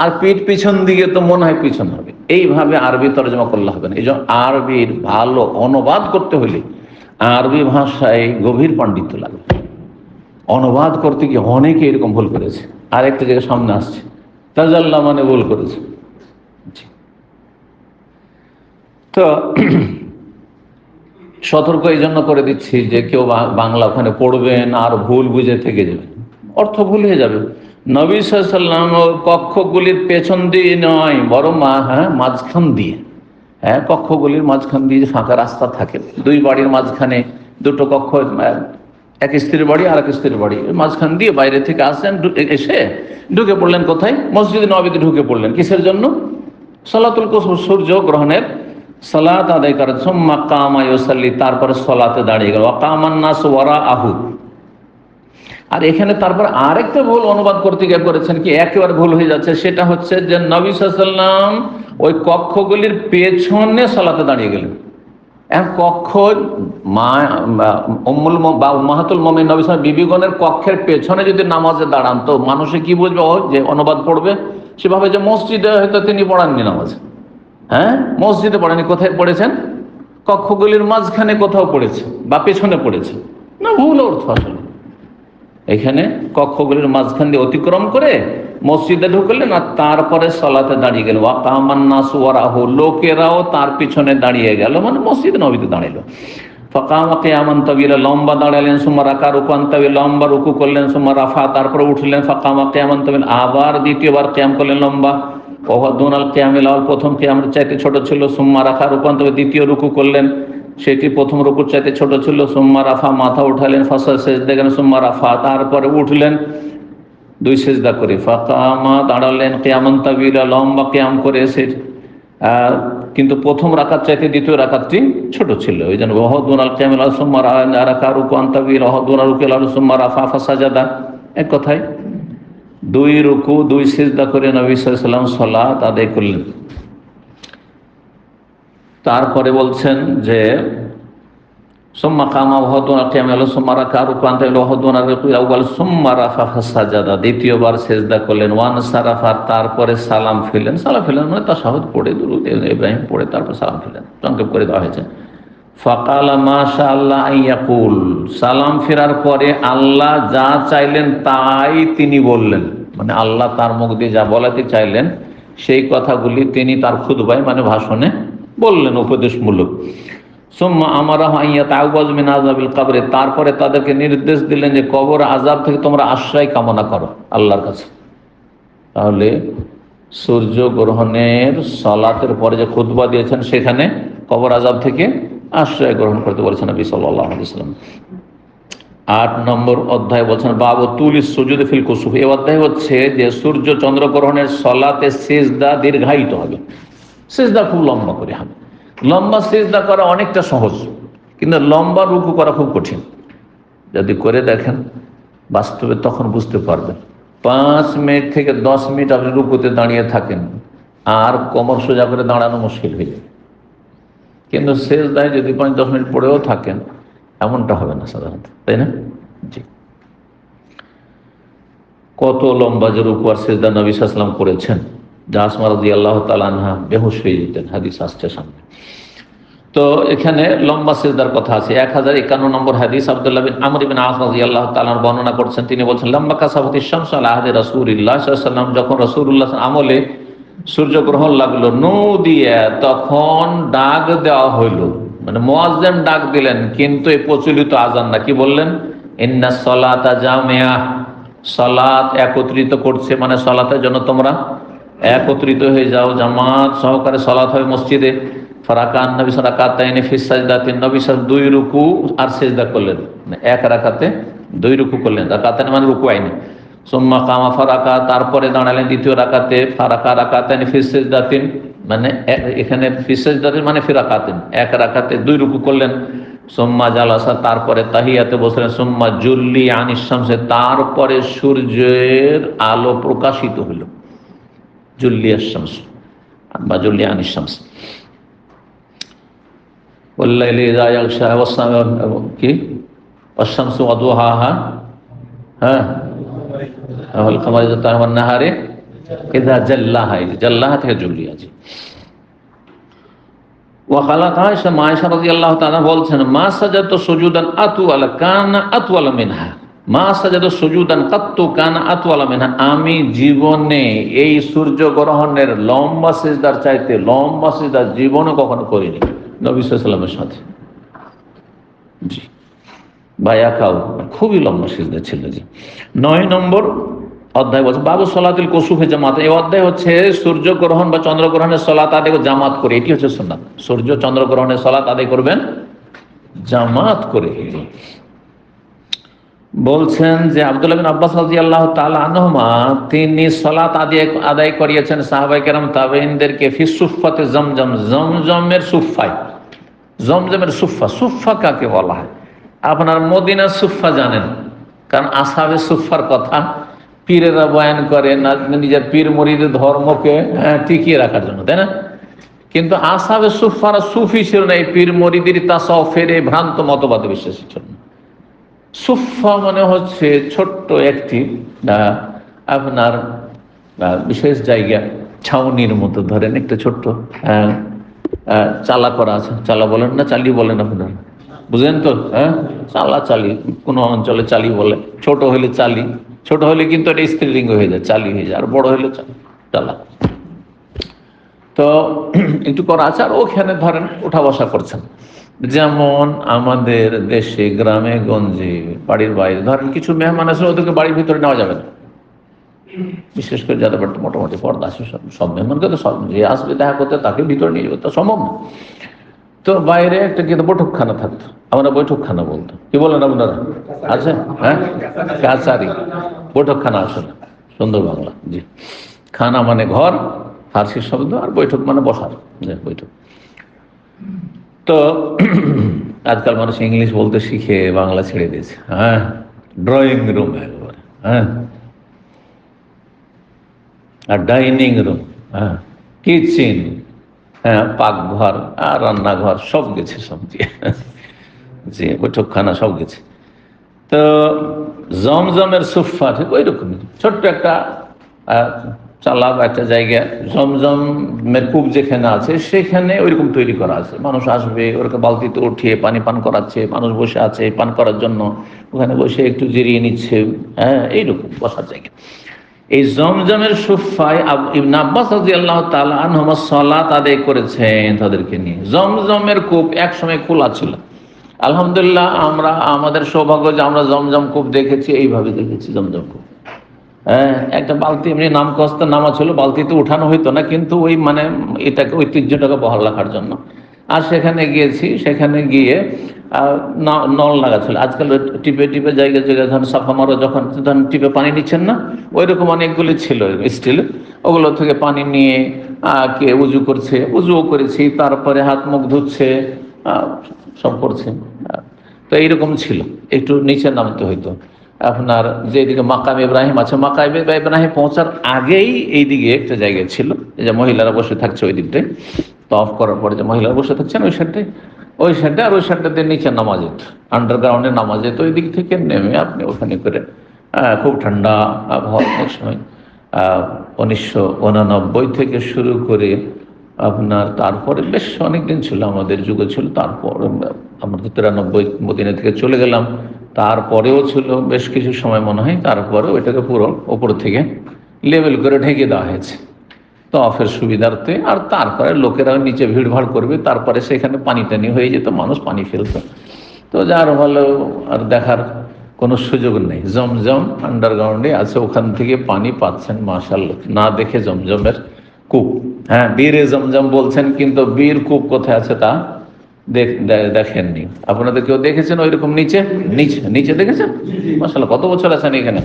আর পিঠ পিছন দিকে তো মনে হয় পিছন হবে। এইভাবে আরবি তরজমা করলে হবে না। এই জন্য আরবির ভালো অনুবাদ করতে হলে আরবি ভাষায় গভীর পাণ্ডিত্য লাগবে। অনুবাদ করতে গিয়ে অনেকে এরকম ভুল করেছে। আর একটা জায়গায় সামনে আসছে তাজাল্লা মানে ভুল করেছে। তো সতর্ক এই জন্য করে দিচ্ছি যে কেউ বাংলা ওখানে পড়বেন আর ভুল বুঝে থেকে যাবেন, অর্থ ভুল হয়ে যাবে। নবী সাল্লাল্লাহু আলাইহি ওয়াসাল্লাম কক্ষগুলির পেছন দিয়ে নয়, বরং মাঝখান দিয়ে, কক্ষগুলির মাঝখান দিয়ে ফাঁকা রাস্তা থাকে, দুই বাড়ির মাঝখানে দুটো কক্ষ, এক স্ত্রীর বাড়ি আর এক স্ত্রীর বাড়ি, মাঝখান দিয়ে বাইরে থেকে আসেন, এসে ঢুকে পড়লেন কোথায়? মসজিদে নববীতে ঢুকে পড়লেন। কিসের জন্য? সালাতুল কুসুফ, সূর্য গ্রহণের সালাত আদায় করেন। সুম্মা কামা ইউসাল্লি, তারপরে সালাতে দাঁড়িয়ে গেল। ওয়া কামান নাস ওয়ারাআহু। আর এখানে তারপর আরেকটা ভুল অনুবাদ করতে গিয়ে করেছেন কি, একেবারে ভুল হয়ে যাচ্ছে। সেটা হচ্ছে যে নবী সাল্লাল্লাহু আলাইহি ওয়াসাল্লাম ওই কক্ষগুলির পেছনে সালাতে দাঁড়িয়ে গেলেন। কক্ষ উম্মাহাতুল মুমিনিন নবী সাল্লাল্লাহু আলাইহি ওয়াসাল্লাম বিবিগণের কক্ষের পেছনে যদি নামাজে দাঁড়ান, তো মানুষে কি বুঝবে? ও যে অনুবাদ পড়বে সেভাবে যে মসজিদে হয়তো তিনি পড়াননি নামাজ, মসজিদে পড়েনি। কোথায় পড়েছেন? কক্ষগুলির মাঝখানে কোথাও পড়েছে বা পেছনে পড়েছে না, ভুল অর্থ। আসলে এখানে কক্ষগুলির মাঝখান দিয়ে অতিক্রম করে মসজিদে ঢুকলেন আর তারপরে সালাতে দাঁড়িয়ে গেল। ওয়া কামান নাস ওয়ারাহু, লোকেরাও তার পিছনে দাঁড়িয়ে গেল, মানে মসজিদে নববীতে দাঁড়াইল। ফাকামা কিয়ামান তাওয়িলা, লম্বা দাঁড়ালেন। সুম্মা রাকা রুকুআন তাওয়িলা, লম্বা রুকু করলেন। সুম্মা রাফা, তারপরে উঠলেন। ফাকামা কিয়ামান তাওয়িলা, আবার দ্বিতীয়বার কিয়াম করলেন লম্বা। ওয়া দুনাল কিয়ামিল আউয়াল, প্রথম কিয়ামের চাইতে ছোট ছিল। সুম্মা রাকা রুকুআন তাওয়িলা, দ্বিতীয় রুকু করলেন, সেটি প্রথম রুকুর চাইতে ছোট ছিল। সুম্মা রাফা, মাথা উঠালেন। ফাসা, সেজদা গেলেন। সুম্মা রাফা, তারপরে উঠলেন দুই সেজদা করে। ফাকামা, দাঁড়ালেন। কিয়ামান তাওয়িলা, লম্বা কিয়াম করে এসে, কিন্তু প্রথম রাকাত চাইতে দ্বিতীয় রাকাতটি ছোট ছিল। ওই জন্য ওয়াহদুনাল কিয়ামিল আউয়াল সুম্মা রাকা রুকুআন তাওয়িলা ওয়াহদুনাল রুকুল আউয়াল সুম্মা রাফা ফাসাজাদা। এক কথায় দুই রুকু দুই সিজদা করে নবী সাল্লাল্লাহু আলাইহি ওয়াসাল্লাম সালাত আদায় করলেন। তারপরে বলছেন যে সুম্মা কামা ওয়াহদুনাল কিয়ামিল সুম্মা রাকা রুকুআন তাওয়িলা ওয়াহদুনাল রুকুল আউয়াল সুম্মা রাফা ফাসাজাদা, দ্বিতীয়বার সিজদা করলেন। ওয়ান সারাফা, তারপরে সালাম ফিরলেন। সালাম ফিরলেন মানে তাশাহুদ পড়ে, দুরূদ ইব্রাহিম পড়ে তারপর সালাম ফিরলেন, সংক্ষেপ করে দেওয়া হয়েছে। ফাকালা মাশাআল্লাহ আইয়াকুল, সালাম ফেরার পরে আল্লাহ যা চাইলেন তাই তিনি বললেন, মানে আল্লাহ তার মুখ দিয়ে যা বলাতে চাইলেন সেই কথাগুলি তিনি তার খুতবায় মানে ভাষণে বললেন, উপদেশমূলক। সুম্মা আমারাহু আইয়া তাআওয়াজ মিন আযাবিল কবর, তারপরে তাদেরকে নির্দেশ দিলেন যে কবর আযাব থেকে তোমরা আশ্রয় কামনা করো আল্লাহর কাছে। তাহলে সূর্য গ্রহণের সালাতের পরে যে খুতবা দিয়েছেন সেখানে কবর আযাব থেকে আশ্রয় গ্রহণ করতে বলেছেন নবী সাল্লাল্লাহু আলাইহি ওয়াসাল্লাম। 8 নম্বর অধ্যায় বলছেন বাবু তুলিস সুজুদ ফিল কুসুফ। এই অধ্যায় হচ্ছে যে সূর্য চন্দ্র গ্রহণের সালাতে সিজদা দীর্ঘায়িত হবে, সিজদা খুব লম্বা করে হবে। লম্বা সিজদা করা অনেকটা সহজ, কিন্তু লম্বা রুকু করা খুব কঠিন। যদি করে দেখেন বাস্তবে তখন বুঝতে পারবেন। 5 মিনিট থেকে 10 মিনিট আপনি রুকুতে দাঁড়িয়ে থাকেন আর কোমর সোজা করে দাঁড়ানো মুশকিল হয়ে যায়। কিন্তু সিজদায় যদি 5-10 মিনিট পড়েও থাকেন এমনটা হবে না সাধারণত, তাই না? জি। কত লম্বা যে রুকু আর সিজদা নবী সাল্লাল্লাহু আলাইহি ওয়াসাল্লাম করেছেন, যা আসমা রাদিয়াল্লাহু তাআলা আনহা বেহুশ হয়ে যেতেন, হাদিস আসছে সামনে। তো এখানে লম্বা সিজদার কথা আছে। 1051 নম্বর হাদিস, আব্দুল্লাহ বিন আমর বিন আস রাদিয়াল্লাহু তাআলা বর্ণনা করছেন, তিনি বলছেন লম্বা কাসাফাতিশ শামস আলা আহদি রাসূলিল্লাহ সাল্লাল্লাহু আলাইহি ওয়াসাল্লাম, যখন রাসূলুল্লাহ আমলে সূর্য গ্রহণ লাগলো, নুদিয়া, তখন ডাক দেওয়া হইল, মানে মুয়াজ্জিন ডাক দিলেন, কিন্তু এই প্রচলিত আযান না। কি বললেন? ইন্নাস সালাতা জামিআহ, সালাত একত্রিত করছে, মানে সালাতের জন্য তোমরা একত্রিত হয়ে যাও, জামাত সহকারে সালাত হয় মসজিদে। ফারাকান নবী রাকাতাইনি ফিস সাজদাতিন, নবী সাল্লাল্লাহু আলাইহি ওয়াসাল্লাম 2 রুকু আর সিজদা করলেন, এক রাকাতে 2 রুকু করলেন, রাকাতাইনি মানে রুকু আইনি। সুম্মা কামা ফারাকা, তারপরে দাঁড়ালেন দ্বিতীয় রাকাতে, ফারাকা রাকাতাইনি ফিস সাজদাতিন, মানে এখানে ফিস সাজদাতিন মানে ফি রাকাতিন, এক রাকাতে 2 রুকু করলেন। সুম্মা জালাসা, তারপরে তাহিয়াতে বসলেন। সুম্মা জুল্লি আনিশ শামসে, তারপরে সূর্যের আলো প্রকাশিত হলো, জুল্লি আশ শামস বা জুল্লি আনিশ শামস। ওয়াল্লাইলি ইযা ইয়াগশা কি ওয়াশ-শামসু ওয়া দুহাহা, হ্যাঁ, ওয়াল কামারি ইযা তালাআ ওয়ান নাহারি ইযা জাল্লাহা, জাল্লাহা থেকে জুল্লি আছে। ওয়া খালাত আয়েশা, আয়েশা রাদিয়াল্লাহু তাআলা বলছেন, মা সাজাদতু সুজুদান আতওয়ালা কানা আতওয়ালা মিনহা, মা সাজাদতু সুজুদান কাত্তু কানা আতওয়ালা মিনহা, আমি জীবনে এই সূর্য গ্রহণের লম্বা সিজদার চাইতে লম্বা সিজদা জীবনে কখনো করিনি নবী সাল্লাল্লাহু আলাইহি ওয়াসাল্লামের সাথে। জি, বায়াকাও খুবই লম্বা সিজদা ছিল। জি, 9 নম্বর অধ্যায় বলছে বাবু সালাতুল কুসুফে জামাত। এই অধ্যায় হচ্ছে সূর্য গ্রহণ বা চন্দ্রগ্রহণের সালাত আদায় জামাত করে, এটি হচ্ছে সুন্নাত। সূর্য চন্দ্রগ্রহণের সালাত আদায় করবেন জামাত করে। বলছেন যে আব্দুল্লাহ বিন আব্বাস রাদিয়াল্লাহু তাআলা আনহুমা, তিনি সালাত আদায় করিয়েছেন সাহাবায়ে কেরাম তাবেঈনদেরকে ফি সুফফাতে জমজম, জমজমের সুফফায়। জমজমের সুফফা, সুফফা কাকে বলা হয়? আপনার মদিনার সুফফা জানেন, কারণ আসহাবে সুফফার কথা পীরেরা বয়ান করেন নিজের পীর মুরিদের ধর্মকে টিকিয়ে রাখার জন্য, তাই না? কিন্তু আসহাবে সুফফারা সুফি ছিল না, এই পীর মুরিদের তাসাউফের এই ভ্রান্ত মতবাদে বিশ্বাসী ছিল না। সুফফা মানে হচ্ছে ছোট্ট একটি আপনার বিশেষ জায়গা, ছাউনির মতো, ধরেন একটা ছোট্ট চালা করা আছে, চালা বলেন না চালি বলেন আপনারা, বুঝলেন তো? হ্যাঁ, চালা চালি, কোনো অঞ্চলে চালি বলে। ছোট হলে চালি, ছোট হলে কিন্তু এটা স্ত্রীলিঙ্গ হয়ে যায়, চালি হয়ে যায়, আর বড় হলে চালা। তো একটু করা আছে, আর ওখানে ধরেন উঠা বসা করছেন। যেমন আমাদের দেশে গ্রামে গঞ্জে বাড়ির বাইরে ধরেন কিছু মেহমান আছে, ওদেরকে বাড়ির ভিতরে নেওয়া যাবে না, বিশেষ করে যাদের মোটামুটি পর্দা আছে। সব মেহমানকে তো সব যে আসবে দেখা করতে তাকে ভিতরে নিয়ে যাবে, তা সম্ভব না। তো বাইরে একটা কিন্তু বৈঠকখানা থাকতো, আমরা বৈঠকখানা বলতো। কি বলেন আপনারা? আছে, হ্যাঁ, কাছারি, বৈঠকখানা আসলে সুন্দর বাংলা। জি, খানা মানে ঘর, ফার্সি শব্দ, আর বৈঠক মানে বসার, বৈঠক। তো আজকাল মানুষ ইংলিশ বলতে শিখে বাংলা ছেড়ে দিয়েছে। হ্যাঁ, ড্রয়িং রুম একবারে, হ্যাঁ, আর ডাইনিং রুম, হ্যাঁ, কিচেন, হ্যাঁ, পাকঘর আর রান্নাঘর সব গেছে, সব জি, বৈঠকখানা সব গেছে। তো জমজমের সুফা ঠিক ওই রকমই ছোট্ট একটা চালা বা একটা জায়গা, জমজমের কূপ যেখানে আছে সেখানে ওইরকম তৈরি করা আছে। মানুষ আসবে, ওরকে বালতিতে উঠিয়ে পানি পান করাচ্ছে, মানুষ বসে আছে পান করার জন্য, ওখানে বসে একটু জিরিয়ে নিচ্ছে, হ্যাঁ, এইরকম বসার জায়গা। এই জমজমের সুফায় ইবনে আব্বাস রাদিয়াল্লাহু তাআলা আনহুমা সালাত আদায় করেছেন তাদেরকে নিয়ে। জমজমের কূপ একসময় খোলা ছিল। আলহামদুলিল্লাহ, আমরা আমাদের সৌভাগ্য যে আমরা জমজম কূপ দেখেছি, এইভাবে দেখেছি জমজম কূপ। হ্যাঁ, একটা বালতি এমনি নামকস্ত নামা ছিল, বালতিতে উঠানো হইতো না, কিন্তু ওই মানে এটাকে ঐতিহ্যটাকে বহাল রাখার জন্য। আর সেখানে গিয়েছি, সেখানে গিয়ে নল লাগা ছিল। আজকাল টিপে টিপে জায়গায় জায়গায় ধরেন সাফা মারো, যখন টিপে পানি নিচ্ছেন না, ওই রকম অনেকগুলি ছিল স্টিল, ওগুলো থেকে পানি নিয়ে কে উজু করছে, উজুও করেছি, তারপরে হাত মুখ ধুচ্ছে, সব করছে। তো এইরকম ছিল, একটু নিচে নামতে হইতো। আপনার যেদিকে মাকাম ইব্রাহিম আছে, মাকাম ইব্রাহিম পৌঁছার আগেই এইদিকে একটা জায়গা ছিল, যে মহিলারা বসে থাকছে ওই দিকটায়। তফ করার পরে যে মহিলারা বসে থাকছেন ওই সাইডটায়, ওই সাইডটা, আর ওই সাইডটাতে নিচে নামা যেত, আন্ডারগ্রাউন্ডে নামা যেত। ওই দিক থেকে নেমে আপনি ওখানে করে খুব ঠান্ডা আবহাওয়া। এক সময় 1989 থেকে শুরু করে আপনার তারপরে বেশ অনেকদিন ছিল, আমাদের যুগে ছিল। তারপর আমরা তো 93 মদিনা থেকে চলে গেলাম, তারপরেও ছিল বেশ কিছু সময় মনে হয়। তারপরে ওইটাকে পুরো ওপর থেকে লেবেল করে ঢেকে দেওয়া হয়েছে তওয়াফের সুবিধার্থে। আর তারপরে লোকেরা নিচে ভিড়ভাড় করবে, তারপরে সেখানে পানি টানি হয়ে যেত, মানুষ পানি ফেলত। তো যার ভালো আর দেখার কোনো সুযোগ নেই। জমজম আন্ডারগ্রাউন্ডে আছে, ওখান থেকে পানি পাচ্ছেন মাশাআল্লাহ, না দেখে জমজমের কূপ। হ্যাঁ, বীরে জমজম বলছেন, কিন্তু বীর কূপ কোথায় আছে তা দেখেননি। আপনাদের কেউ দেখেছেন ওইরকম নিচে? নিচে নিচে দেখেছেন? মাশাআল্লাহ, কত বছর আছেন এখানে?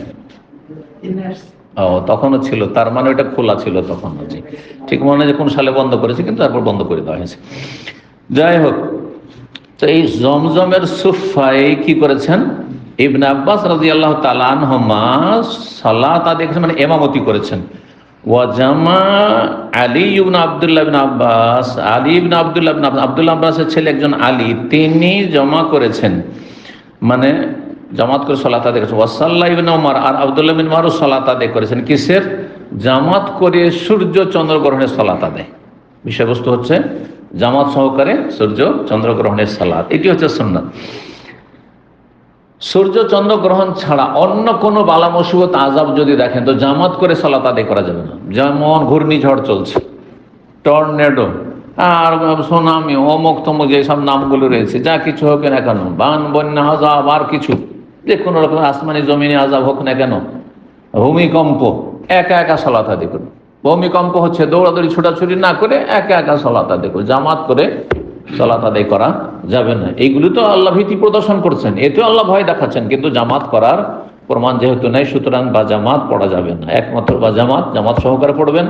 ও, তখনও ছিল, তার মানে ওটা খোলা ছিল তখন। জি, ঠিক মনে হয় যে কোন সালে বন্ধ করেছে, কিন্তু তারপর বন্ধ করে দেওয়া হয়েছে। যাই হোক, তো এই জমজমের সুফায় কি করেছেন? ইবনে আব্বাস রাদিয়াল্লাহু তাআলা আনহুমা সালাত আদায় করেছেন, মানে ইমামতি করেছেন। ওয়া জামা আলী ইবনে আব্দুল্লাহ ইবনে আব্বাস, আলী ইবনে আব্দুল্লাহ ইবনে আব্দুল্লাহ আব্বাসের ছেলে একজন আলী, তিনি জমা করেছেন, মানে জামাত করে সালাত আদায় করেছেন। ওয়াসাল্লাহ ইবনে ওমর আর আব্দুল্লাহ বিন ওমরও সালাত আদায় করেছেন। কিসের? জামাত করে সূর্য চন্দ্রগ্রহণের সালাত আদায়। বিষয়বস্তু হচ্ছে জামাত সহকারে সূর্য চন্দ্রগ্রহণের সালাত, এটি হচ্ছে সুন্নাত। সূর্য চন্দ্রগ্রহণ ছাড়া অন্য কোনো বালা মুসিবত আযাব যদি দেখেন, তো জামাত করে সালাত আদায় করা যাবে না। যেমন ঘূর্ণিঝড় চলছে, টর্নেডো, আর সুনামি, অমুক তমুক যেসব নামগুলো রয়েছে, যা কিছু হোক না কেন, বান বন্যা আযাব, আর কিছু যে কোনো রকম আসমানি জমিনে আযাব হোক না কেন, ভূমিকম্প, একা একা সালাত আদায় করুন। ভূমিকম্প হচ্ছে, দৌড়াদৌড়ি ছোটাছুটি না করে একা একা সালাত আদায় করুন। জামাত করে সালাত আদায় করা যাবে না। এইগুলি তো আল্লাহ ভীতি প্রদর্শন করছেন, এতেও আল্লাহ ভয় দেখাচ্ছেন, কিন্তু জামাত করার প্রমাণ যেহেতু নেই, সুতরাং বা জামাত পড়া যাবে না। একমাত্র বা জামাত সহকারে পড়বেন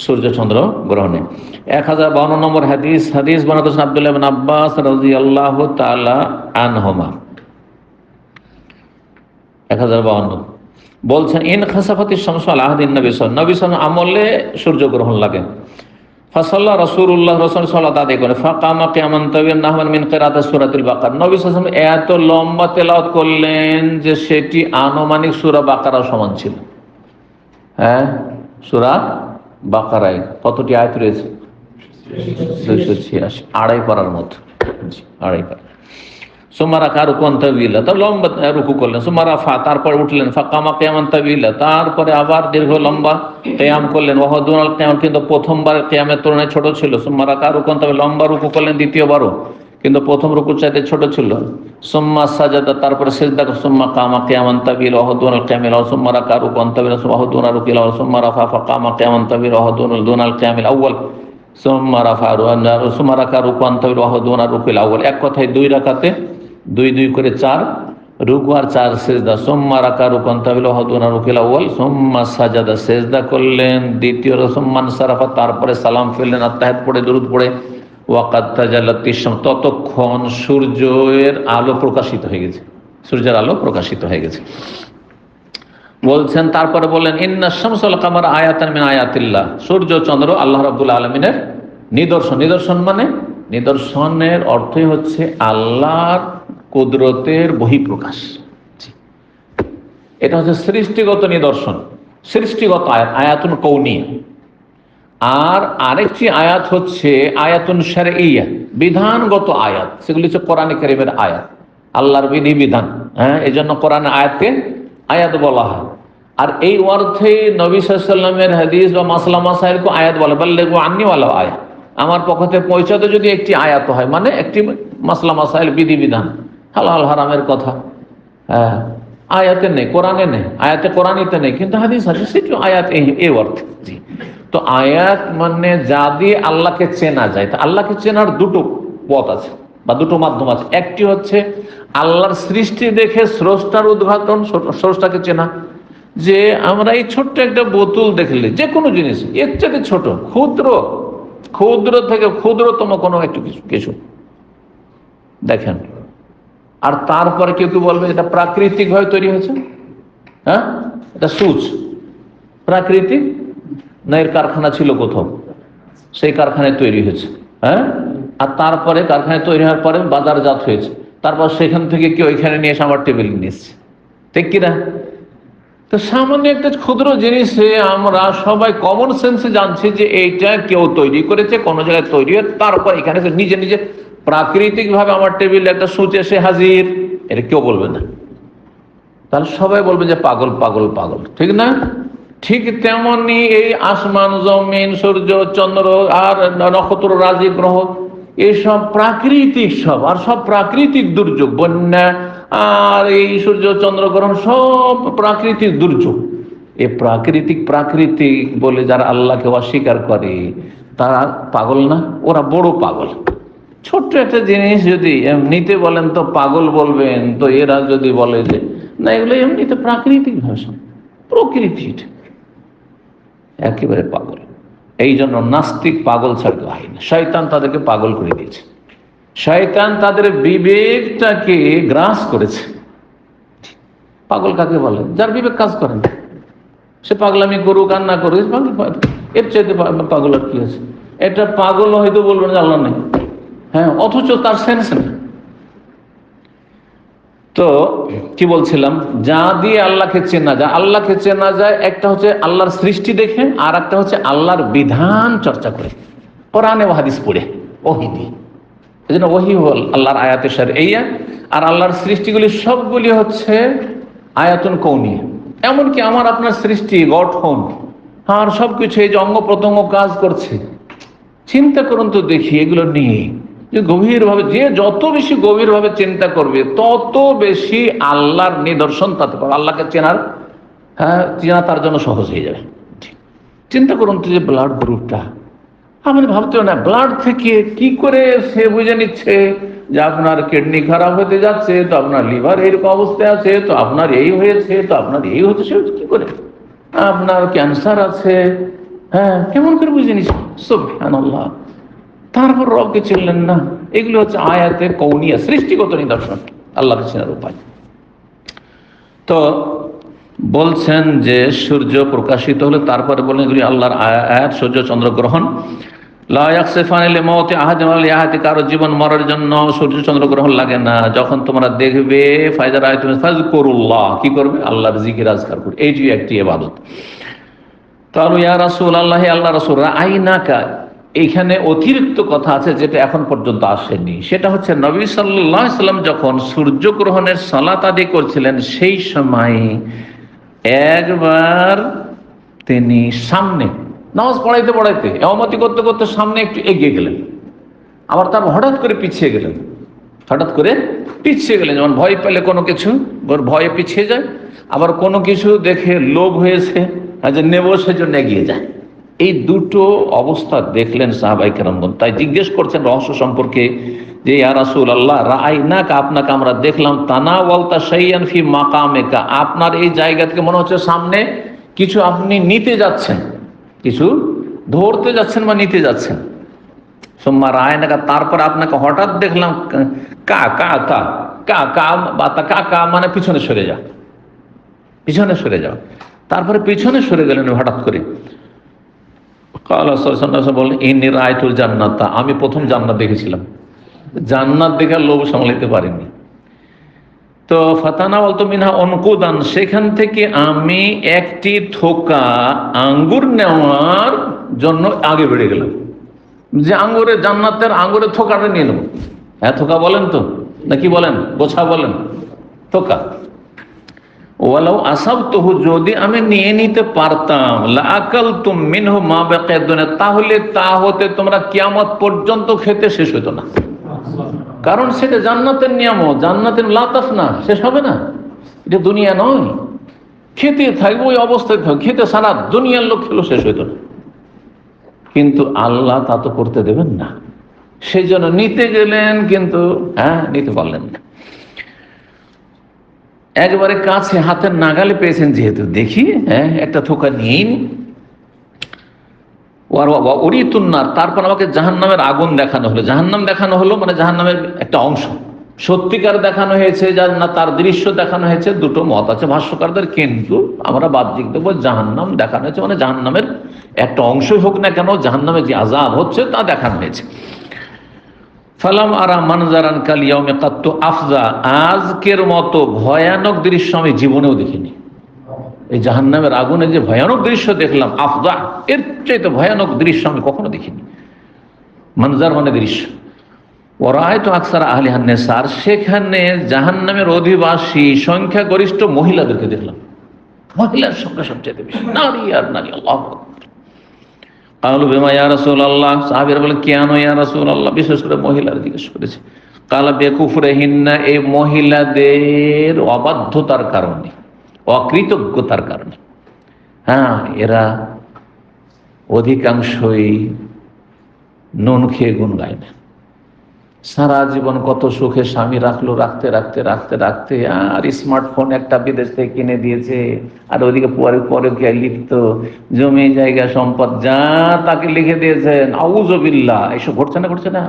সূর্য চন্দ্র গ্রহণে। 1052 নম্বর হাদিস বানাতেছেন আব্দুল্লাহ ইবনে আব্বাস রাদিয়াল্লাহু তাআলা আনহুমা। 1052 বলছেন, ইন খাসাফাতিশ শামসু আলা আহদিন নবী সাল্লাল্লাহু আলাইহি ওয়াসাল্লাম আমলে সূর্য গ্রহণ লাগে। ফাসাল্লা রাসূলুল্লাহ সাল্লাল্লাহু আলাইহি ওয়াসাল্লাম ফাকামা কিয়ামান তাওয়িলান নাহওয়ান মিন কিরাআতি সূরাতুল বাকারা। নবী সাল্লাল্লাহু আলাইহি ওয়াসাল্লাম এত লম্বা তেলাওয়াত করলেন যে সেটি আনুমানিক সূরা বাকারা সমান ছিল। হ্যাঁ, সূরা বাকারায় কতটি আয়াত রয়েছে? 286, আড়াই পারার মতো। জি, আড়াই পারা। সুমারা কারু কন্তাবিল্লা, তার লম্বা রুকু করলেন। সুমারা ফা, তারপর উঠলেন। ফাকামা কিয়ামান তাবিল্লা, তারপরে আবার দীর্ঘ লম্বা কিয়াম করলেন। ওয়াহদুনাল কিয়াম, কিন্তু প্রথমবারের কিয়ামের তুলনায় ছোট ছিল। সুমারা কারু কন্তাবিল্লা, লম্বা রুকু করলেন দ্বিতীয়বারও, কিন্তু প্রথম রুকুর চাইতে ছোট ছিল। সুম্মা সাজাদা, তারপরে সিজদা। সুম্মা কামা কিয়ামান তাবিল্লা ওয়াহদুনাল কিয়ামিল, সুম্মারা কারু কন্তাবিল্লা ওয়াহদুনা রুকিলা, সুম্মা রাফা ফাকামা কিয়ামান তাবিল্লা ওয়াহদুনাল কিয়ামিল আউয়াল, সুম্মা রাফা সুম্মা রাকা রুকুআন তাবিল্লা ওয়াহদুনা রুকিল আউয়াল। এক কথায় 2 রাকাতে 2 করে 4 রুকু আর 4 সিজদা। সুম্মা রাকা রুকুআন তাবিল্লা ওয়াহদুনা রুকিল আউয়াল, সুম্মা সাজাদা, সিজদা করলেন দ্বিতীয়। সুম্মা সারাফা, তারপরে সালাম ফিরলেন, আত্তাহিয়াত পড়ে, দুরূদ পড়ে। ওয়াকাদ তাজাল্লাতিশ শামস, ততক্ষণ সূর্যের আলো প্রকাশিত হয়ে গেছে, সূর্যের আলো প্রকাশিত হয়ে গেছে। বলছেন, তারপরে বললেন, ইন্নাশ শামসা ওয়াল কামারা আয়াতান মিন আয়াতিল্লাহ, সূর্য চন্দ্র আল্লাহ রাব্বুল আলামিনের নিদর্শন। নিদর্শন মানে, নিদর্শনের অর্থই হচ্ছে আল্লাহর কুদরতের বহিঃপ্রকাশ। এটা হচ্ছে সৃষ্টিগত নিদর্শন, সৃষ্টিগত আয়াত, আয়াতুন কৌনিয়া। আর আরেকটি আয়াত হচ্ছে আয়াতুন শারঈয়া, বিধানগত আয়াত। সেগুলি হচ্ছে কোরআনে কারীমের আয়াত, আল্লাহর বিধিবিধান। হ্যাঁ, এই জন্য কোরআনে আয়াতকে আয়াত বলা হয়। আর এই অর্থে নবী সাল্লাল্লাহু আলাইহি ওয়াসাল্লামের হাদিস বা মাসলা মাসাইলকে আয়াত বলা, বাল্লিগু আন্নী ওয়ালাউ আয়া, আমার পক্ষ থেকে পৌঁছাতে যদি একটি আয়াত হয়, মানে একটি মাসলা মাসাইল, বিধিবিধান, হালাল হারামের কথা, হ্যাঁ, আয়াতে নেই, কোরআনে নেই, আয়াতে কোরআনিতে নেই, কিন্তু হাদিস আছে, সেটি আয়াত এই অর্থে। জি, তো আয়াত মানে যা দিয়ে আল্লাহকে চেনা যায়। তা আল্লাহকে চেনার 2টো পথ আছে বা 2টো মাধ্যম আছে। একটি হচ্ছে আল্লাহর সৃষ্টি দেখে স্রষ্টার উদ্ঘাটন, স্রষ্টাকে চেনা। যে আমরা এই ছোট্ট একটা বোতল দেখলে, যে কোনো জিনিস এর চেয়ে ছোট, ক্ষুদ্র থেকে ক্ষুদ্রতম কোনো একটু কিছু দেখেন, আর তারপরে কেউ বলবে এটা প্রাকৃতিক ভাবে তৈরি হয়েছে। হ্যাঁ, এটা সুচ প্রাকৃতিক না, এর কারখানা ছিল কোথাও, সেই কারখানায় তৈরি হয়েছে। হ্যাঁ, আর তারপরে কারখানায় তৈরি হওয়ার পরে বাজারজাত হয়েছে, তারপর সেখান থেকে কেউ এখানে নিয়ে এসে আমার টেবিল নিয়ে এসছে, ঠিক কিনা? তো সামান্য একটা ক্ষুদ্র জিনিসে আমরা সবাই কমন সেন্সে জানছি যে এইটা কেউ তৈরি করেছে, কোনো জায়গায় তৈরি হয়ে তারপর এখানে নিজে নিজে প্রাকৃতিক ভাবে আমার টেবিলে একটা সুচ এসে হাজির, এটা কেউ বলবে না। তাহলে সবাই বলবে যে পাগল পাগল পাগল, ঠিক না? ঠিক তেমনি এই আসমান, জমিন, সূর্য, চন্দ্র আর নক্ষত্র, রাশি, গ্রহ, এইসব প্রাকৃতিক, সব আর সব প্রাকৃতিক দুর্যোগ, বন্যা আর এই সূর্য চন্দ্র গ্রহণ সব প্রাকৃতিক দুর্যোগ। এই প্রাকৃতিক বলে যারা আল্লাহকে অস্বীকার করে তারা পাগল না? ওরা বড় পাগল। ছোট্ট একটা জিনিস যদি এমনিতে বলেন তো পাগল বলবেন, তো এরা যদি বলে যে না এগুলো এমনিতে প্রাকৃতিক ভাষা, প্রকৃতি, একেবারে পাগল। এই জন্য নাস্তিক পাগল ছাড়তে হয় না, শয়তান তাদেরকে পাগল করে দিয়েছে। শয়তান তাদের বিবেকটাকে গ্রাস করেছে। পাগল কাকে বলে? যার বিবেক কাজ করে না, সে পাগলামি করুক আর না করুক, এর চাইতে পাগল আর কি আছে? এটা পাগল হয়তো বলবেন যে আল্লাহ নেই, হ্যাঁ, অথচ তার সেন্স নেই। তো কি বলছিলাম, যা দিয়ে আল্লাহকে চেনা যায়, আল্লাহকে চেনা যায় একটা হচ্ছে আল্লাহর সৃষ্টি দেখে, আর একটা হচ্ছে আল্লাহর বিধান চর্চা করে, কোরআনে ও হাদিস পড়ে, ওহী দিয়ে। এই জন্য ওহী হল আল্লাহর আয়াতে শারঈয়া, আর আল্লাহর সৃষ্টিগুলি সবগুলি হচ্ছে আয়াতুন কৌনিয়া। এমনকি আমার আপনার সৃষ্টি, গঠন আর সবকিছু, এই যে অঙ্গ প্রত্যঙ্গ কাজ করছে, চিন্তা করুন তো দেখি এগুলো নিয়ে যে গভীরভাবে, যে যত বেশি গভীরভাবে চিন্তা করবে তত বেশি আল্লাহর নিদর্শন তাতে পাবে, আল্লাহকে চেনার, হ্যাঁ, চেনা তার জন্য সহজ হয়ে যাবে। চিন্তা করুন তো যে ব্লাড গ্রুপটা, আমি ভাবতেও না ব্লাড থেকে কি করে সে বুঝে নিচ্ছে যে আপনার কিডনি খারাপ হতে যাচ্ছে, তো আপনার লিভার এরকম অবস্থায় আছে, তো আপনার এই হয়েছে, তো আপনার এই হচ্ছে, সে কি করে আপনার ক্যান্সার আছে, হ্যাঁ, কেমন করে বুঝে নিচ্ছে? সুবহানাল্লাহ। তারপর রবকে চিনলেন না? এগুলো হচ্ছে আয়াতে কৌনিয়া, সৃষ্টিগত নিদর্শন, আল্লাহকে চেনার উপায়। তো বলছেন যে সূর্য প্রকাশিত হলে তারপরে বলেন এগুলি আল্লাহর আয়াত, সূর্য চন্দ্র গ্রহণ। লা ইয়াকসিফানি লিমাউতি আহাদিন ওয়া লিহায়াতি, কারো জীবন মরার জন্য সূর্য চন্দ্র গ্রহণ লাগে না। যখন তোমরা দেখবে ফাইজা রাআইতুম ফাযকুরুল্লাহ, কি করবে? আল্লাহর জিকির আজকার করবে, এইটি একটি ইবাদত। কালু ইয়া রাসূলুল্লাহ, আল্লাহ রাসূল, রাআইনাকা, এইখানে অতিরিক্ত কথা আছে যেটা এখন পর্যন্ত আসেনি। সেটা হচ্ছে নবী সাল্লাল্লাহু আলাইহি সাল্লাম যখন সূর্যগ্রহণের সালাত আদায় করছিলেন, সেই সময় একবার তিনি সামনে নামাজ পড়াইতে পড়াইতে, ইমামতি করতে করতে সামনে একটু এগিয়ে গেলেন, আবার তার হঠাৎ করে পিছিয়ে গেলেন, হঠাৎ করে পিছিয়ে গেলেন। যেমন ভয় পেলে কোনো কিছু ভয়ে পিছিয়ে যায়, আবার কোনো কিছু দেখে লোভ হয়েছে যে নেব, সেজন্য এগিয়ে যায়। এই দুটো অবস্থা দেখলেন সাহাবায়ে কেরামগণ। তাই জিজ্ঞেস করছেন রহস্য সম্পর্কে যে ইয়া রাসূলুল্লাহ, রাআইনাকা, আপনাকে আমরা দেখলাম, তানাওয়ালতা শাইয়ান ফি মাকামিকা, আপনার এই জায়গা থেকে মনে হচ্ছে সামনে কিছু আপনি নিতে যাচ্ছেন, কিছু ধরতে যাচ্ছেন বা নিতে যাচ্ছেন। সুম্মা রাআইনাকা, তারপর আপনাকে হঠাৎ দেখলাম, কা কা কা কা কা বা কা কা মানে পিছনে সরে যাও, পিছনে সরে যাও। তারপরে পিছনে সরে গেলেন হঠাৎ করে। বললেন ইন্নী রাআইতুল জান্নাতা, আমি প্রথম জান্নাত দেখেছিলাম। জান্নাত দেখে লোভ সামলাতে পারিনি। তো ফাতানাওয়ালতু মিনহা উনকুদান, সেখান থেকে আমি একটি থোকা আঙ্গুর নেওয়ার জন্য আগে বেড়ে গেলাম, যে আঙ্গুরের, জান্নাতের আঙ্গুরের থোকাটা নিয়ে নেব। হ্যাঁ, থোকা বলেন তো নাকি বলেন গোছা বলেন? থোকা। ওয়ালাউ আসাবতুহু, যদি আমি নিয়ে নিতে পারতাম, লাআকালতুম মিনহু মা বাকিয়া দুনিয়া, তাহলে তা হতে তোমরা কিয়ামত পর্যন্ত খেতে শেষ হতো না। কারণ সেটা জান্নাতের নিয়ামত, জান্নাতের লাতাফ না, শেষ হবে না। এটা দুনিয়া নয়, খেতে থাকবে, ওই অবস্থায় থাকবে, খেতে সারা দুনিয়ার লোক খেলো, শেষ হইতো না। কিন্তু আল্লাহ তা তো করতে দেবেন না, সেই জন্য নিতে গেলেন, কিন্তু হ্যাঁ, নিতে পারলেন না। একবারে কাছে হাতের নাগালে পেয়েছেন যেহেতু, দেখি হ্যাঁ একটা থোকা নিয়ে নি। উরিতুন্নার, তারপর আমাকে জাহান্নামের আগুন দেখানো হলো। জাহান্নাম দেখানো হলো মানে জাহান্নামের একটা অংশ, সত্যিকার দেখানো হয়েছে না তার দৃশ্য দেখানো হয়েছে, দুটো মত আছে ভাষ্যকারদের, কিন্তু আমরা বাহ্যিক দেখবো জাহান্নাম দেখানো হয়েছে মানে জাহান্নামের একটা অংশই হোক না কেন, জাহান্নামে যে আযাব হচ্ছে তা দেখানো হয়েছে। ফালাম আরা মানজারান কাল ইয়াউমে কাত্তু আফজা, আজকের মতো ভয়ানক দৃশ্য আমি জীবনেও দেখিনি। এই জাহান্নামের আগুনের যে ভয়ানক দৃশ্য দেখলাম, আফদা, এর চাইতে ভয়ানক দৃশ্য আমি কখনো দেখিনি। মনজার মানে দৃশ্য। ওরায় তো আকসার আহলি হান্নেসার, সেখানে জাহান্নামের অধিবাসী সংখ্যাগরিষ্ঠ মহিলাদেরকে দেখলাম। মহিলার সংখ্যা সবচেয়ে বেশি, নারী আর নারী। আল্লাহু আকবার। কালু বিমা ইয়া রাসূলুল্লাহ, সাহাবীরা বলে কেন ইয়া রাসূলুল্লাহ, বিশেষ করে মহিলারা জিজ্ঞেস করেছে। কালা বেকুফরিহিন্না, এই মহিলাদের অবাধ্যতার কারণে, অকৃতজ্ঞতার কারণে। হ্যাঁ, এরা অধিকাংশই নুন খেয়ে গুণ গায় না। সারা জীবন কত সুখে স্বামী রাখলো, রাখতে রাখতে রাখতে রাখতে আর স্মার্টফোন একটা বিদেশ থেকে কিনে দিয়েছে, আর ওদিকে পরে পরে লিখত জমি জায়গা সম্পদ যা তাকে লিখে দিয়েছেন। আউযুবিল্লাহ, এইসব ঘটছে না? ঘটছে না?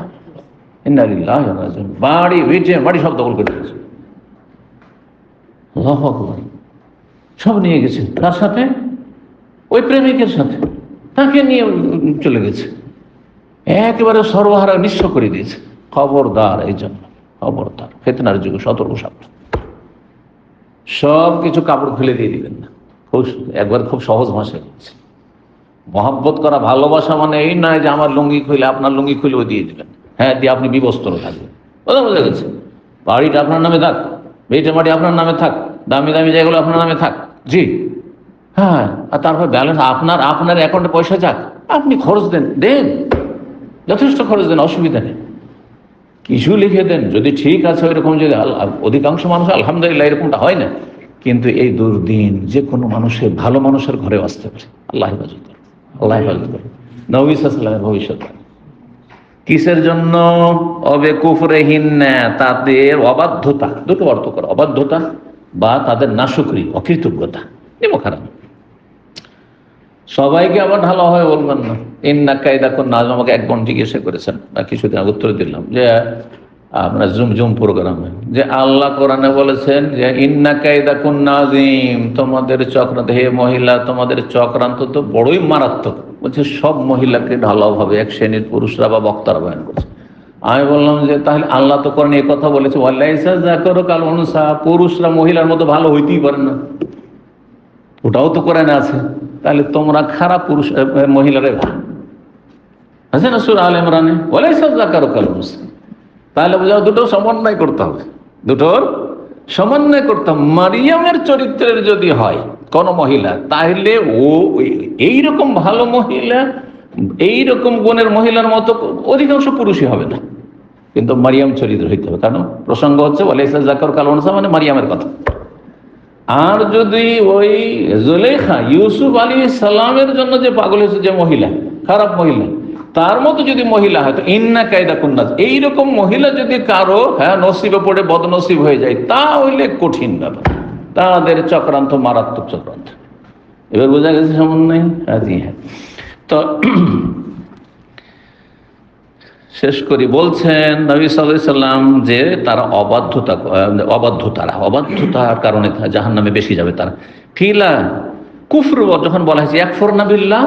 ইন্না লিল্লাহি ওয়া ইন্না ইলাইহি রাজিউন। বাড়ি ভিটে বাড়ি সব দখল করে দিয়েছে। আল্লাহু আকবার। সব নিয়ে গেছে, তার সাথে ওই প্রেমিকের সাথে, তাকে নিয়ে চলে গেছে, একেবারে সর্বহারা নিঃস্ব করে দিয়েছে। খবরদার, এই জন্য খবরদার, ফিতনার যুগে সতর্ক সাবধান। সব কিছু কাপড় খুলে দিয়ে দিবেন না। একবার খুব সহজ ভাষায় বলছে, মহব্বত করা, ভালোবাসা মানে এই নয় যে আমার লুঙ্গি খুলে আপনার লুঙ্গি খুলেও দিয়ে দিবেন, হ্যাঁ দিয়ে আপনি বিবস্ত্র থাকবেন। কথা বোঝা গেছে? বাড়িটা আপনার নামে থাক, বেটে মাটি আপনার নামে থাক, দামি দামি জায়গাগুলো আপনার নামে থাক, জি হ্যাঁ, আর তারপর ব্যালেন্স আপনার অ্যাকাউন্টে পয়সা যাক, আপনি খরচ দেন, যথেষ্ট খরচ দেন, অসুবিধা নেই, কিছু লিখে দেন যদি ঠিক আছে। ওইরকম যদি অধিকাংশ মানুষ আলহামদুলিল্লাহ এরকমটা হয় না, কিন্তু এই দুর্দিন যে কোনো মানুষের, ভালো মানুষের ঘরেও আসতে পারে। আল্লাহ হেফাজত করে, আল্লাহ হেফাজত করে। নবী সাল্লাল্লাহু আলাইহি ওয়াসাল্লামের ভবিষ্যৎ কিসের জন্য? অবেকুফরিহিন্না, তাদের অবাধ্যতা। দুটো অর্থ করে, অবাধ্যতা বা তাদের নাশুকরি, অকৃতজ্ঞতা, এমন খারাপ। সবাইকে আবার ঢালা হয় বলবেন না। ইন্না কায়দাকুন নাযিম, আমাকে এক বোন জিজ্ঞাসা করেছেন কিছুদিন আগে, উত্তর দিলাম যে আমরা জুম প্রোগ্রামে যে আল্লাহ কোরআনে বলেছেন যে ইন্না কায়দাকুন নাযিম, তোমাদের চক্রান্ত, হে মহিলা তোমাদের চক্রান্ত তো বড়ই মারাত্মক। বলছে সব মহিলাকে ঢালাও হবে, এক শ্রেণীর পুরুষরা বা বক্তারা বয়ান করছে। আমি বললাম যে তাহলে আল্লাহ তো কোরআনে এই কথা বলেছে, ওয়ালাইসা যাকারু কাল উনসা, পুরুষরা মহিলার মতো ভালো হইতেই পারে না, ওটাও তো কোরআনে আছে। তাহলে তোমরা খারাপ পুরুষ, মহিলারে আছে না সূরা আলে ইমরানে, ওয়ালাইসা যাকারু কাল উনসা। তাহলে বোঝাও দুটো সমন্বয় করতে হবে, দুটোর সমন্বয় করতে হবে। মারিয়ামের চরিত্রের যদি হয় কোন মহিলা, তাহলে ও এইরকম ভালো মহিলা, এইরকম গুণের মহিলার মতো অধিকাংশ পুরুষই হবে না, কিন্তু মারিয়াম চরিত্র হইতে হবে। কারণ প্রসঙ্গ হচ্ছে ওয়ালাইসা যাকারু কাল উনসা, মানে মারিয়ামের কথা। আর যদি ওই জুলেখা, ইউসুফ আলাইহিস সালামের জন্য যে পাগল হয়েছে যে মহিলা, খারাপ মহিলা, তার মতো যদি মহিলা হয় তো ইন্না কায়দাকুন নাজ, এইরকম মহিলা যদি কারো নসিবে পড়ে বদনসিব হয়ে যায়, তাহলে কঠিন ব্যাপার, তাদের চক্রান্ত মারাত্মক চক্রান্ত। এবার বোঝা গেছে সমন্বয়? জি হ্যাঁ। তো শেষ করি, বলছেন নবী সাল্লাল্লাহু আলাইহি সাল্লাম যে তারা অবাধ্যতার কারণে জাহান্নামে বেশি যাবে তারা। কিলা কুফর, যখন বলা হয়েছে ইয়াকফুরনা বিল্লাহ,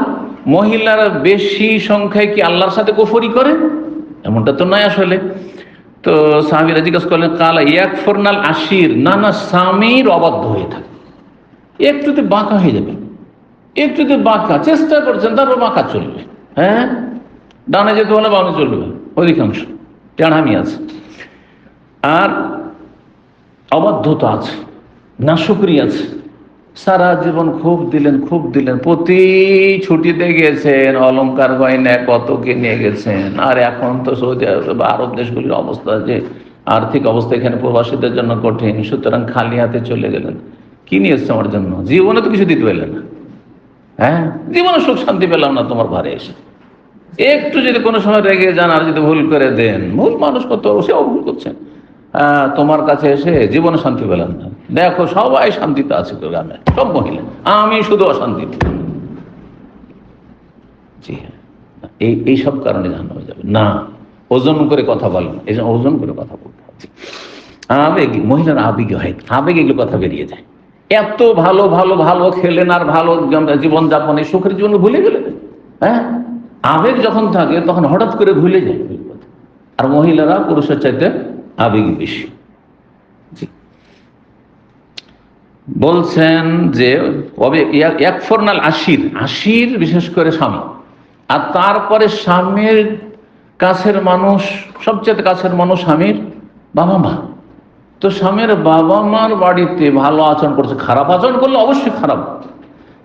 মহিলারা বেশি সংখ্যায় কি আল্লাহর সাথে কুফরি করে? এমনটা তো নয় আসলে। তো সাহাবীরা জিজ্ঞেস করলেন কালা ইয়াকফুরনাল আশির, না স্বামীর অবাধ্য হয়ে থাকে, একটুতে বাঁকা হয়ে যাবে, একটুতে বাঁকা চেষ্টা করছেন, তারপর বাঁকা চলবে, হ্যাঁ ডানে যেতে হলে বামে চলবে, অধিকাংশ টেড়ামি আছে, আর অবাধ্যতা আছে, নাশুকরি আছে। সারা জীবন খুব দিলেন, প্রতি ছুটিতে গেছেন, অলংকার গয়না কত কিনে গেছেন, আর এখন তো সৌদি আরব বা আরব দেশগুলির অবস্থা, যে আর্থিক অবস্থা এখানে প্রবাসীদের জন্য কঠিন, সুতরাং খালি হাতে চলে গেলেন। কি নিয়ে এসছে আমার জন্য? জীবনে তো কিছু দিতে পারলেন না, হ্যাঁ জীবনে সুখ শান্তি পেলাম না তোমার ঘরে এসে। একটু যদি কোনো সময় রেগে যান আর যদি ভুল করে দেন, ভুল মানুষ কত, সেও ভুল করছেন, তোমার কাছে এসে জীবনে শান্তি পেলাম না। দেখো সবাই শান্তিতে আছে গ্রামে, সব মহিলা, আমি শুধু অশান্তিতে। জি হ্যাঁ, এই সব কারণে জানা হয়ে যাবে না। ওজন করে কথা বলেন, এই জন্য ওজন করে কথা বলতে হবে। আবেগ, মহিলার আবেগ হয়, আবেগ এগুলো কথা বেরিয়ে যায়। এত ভালো ভালো ভালো খেলেন আর ভালো জীবনযাপন, এই সুখের জীবন ভুলে গেলেন, হ্যাঁ আবেগ যখন থাকে তখন হঠাৎ করে ভুলে যায়। আর মহিলারা পুরুষের চাইতে আবেগী বেশি। বলছেন যে একফরনাল আশির, আশির বিশেষ করে স্বামী, আর তারপরে স্বামীর কাছের মানুষ, সবচেয়ে কাছের মানুষ স্বামীর বাবা মা। তো স্বামীর বাবা মার বাড়িতে ভালো আচরণ করছে, খারাপ আচরণ করলে অবশ্যই খারাপ,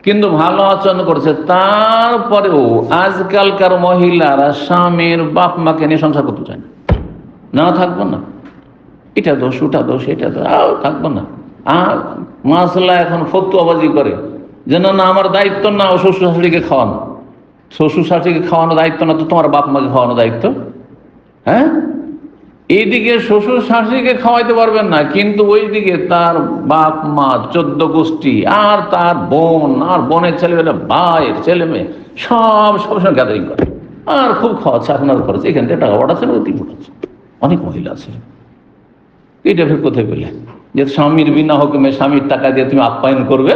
কিন্তু ভালো আচরণ করছে, তারপরেও আজকালকার মহিলারা স্বামীর বাপ মাকে নিয়ে সংসার করতে চায় না। না, থাকবো না, এটা দোষ, ওটা দোষ, এটা দোষ, থাকবো না। আর মাসলা এখন ফতুয়াবাজি করে যে না, আমার দায়িত্ব না ও শ্বশুর শাশুড়িকে খাওয়ানো, শ্বশুর শাশুড়িকে খাওয়ানো দায়িত্ব না, তো তোমার বাপ মাকে খাওয়ানো দায়িত্ব। হ্যাঁ, এইদিকে শ্বশুর শাশুড়িকে খাওয়াইতে পারবেন না, কিন্তু ওইদিকে তার বাপ মা 14 গোষ্ঠী আর তার বোন আর বোনের ছেলেমেয়েরা, ভাইয়ের ছেলে মেয়ে সবসময় গ্যাদারিং করে আর খুব খাওয়াচ্ছে, আপনার খরচ এখান থেকে টাকা পাঠাচ্ছে, অতি পাঠাচ্ছে। অনেক মহিলা আছে, এটা ফের কোথায় পেলে যে স্বামীর বিনা হুকুমে স্বামীর টাকা দিয়ে তুমি আপ্যায়ন করবে?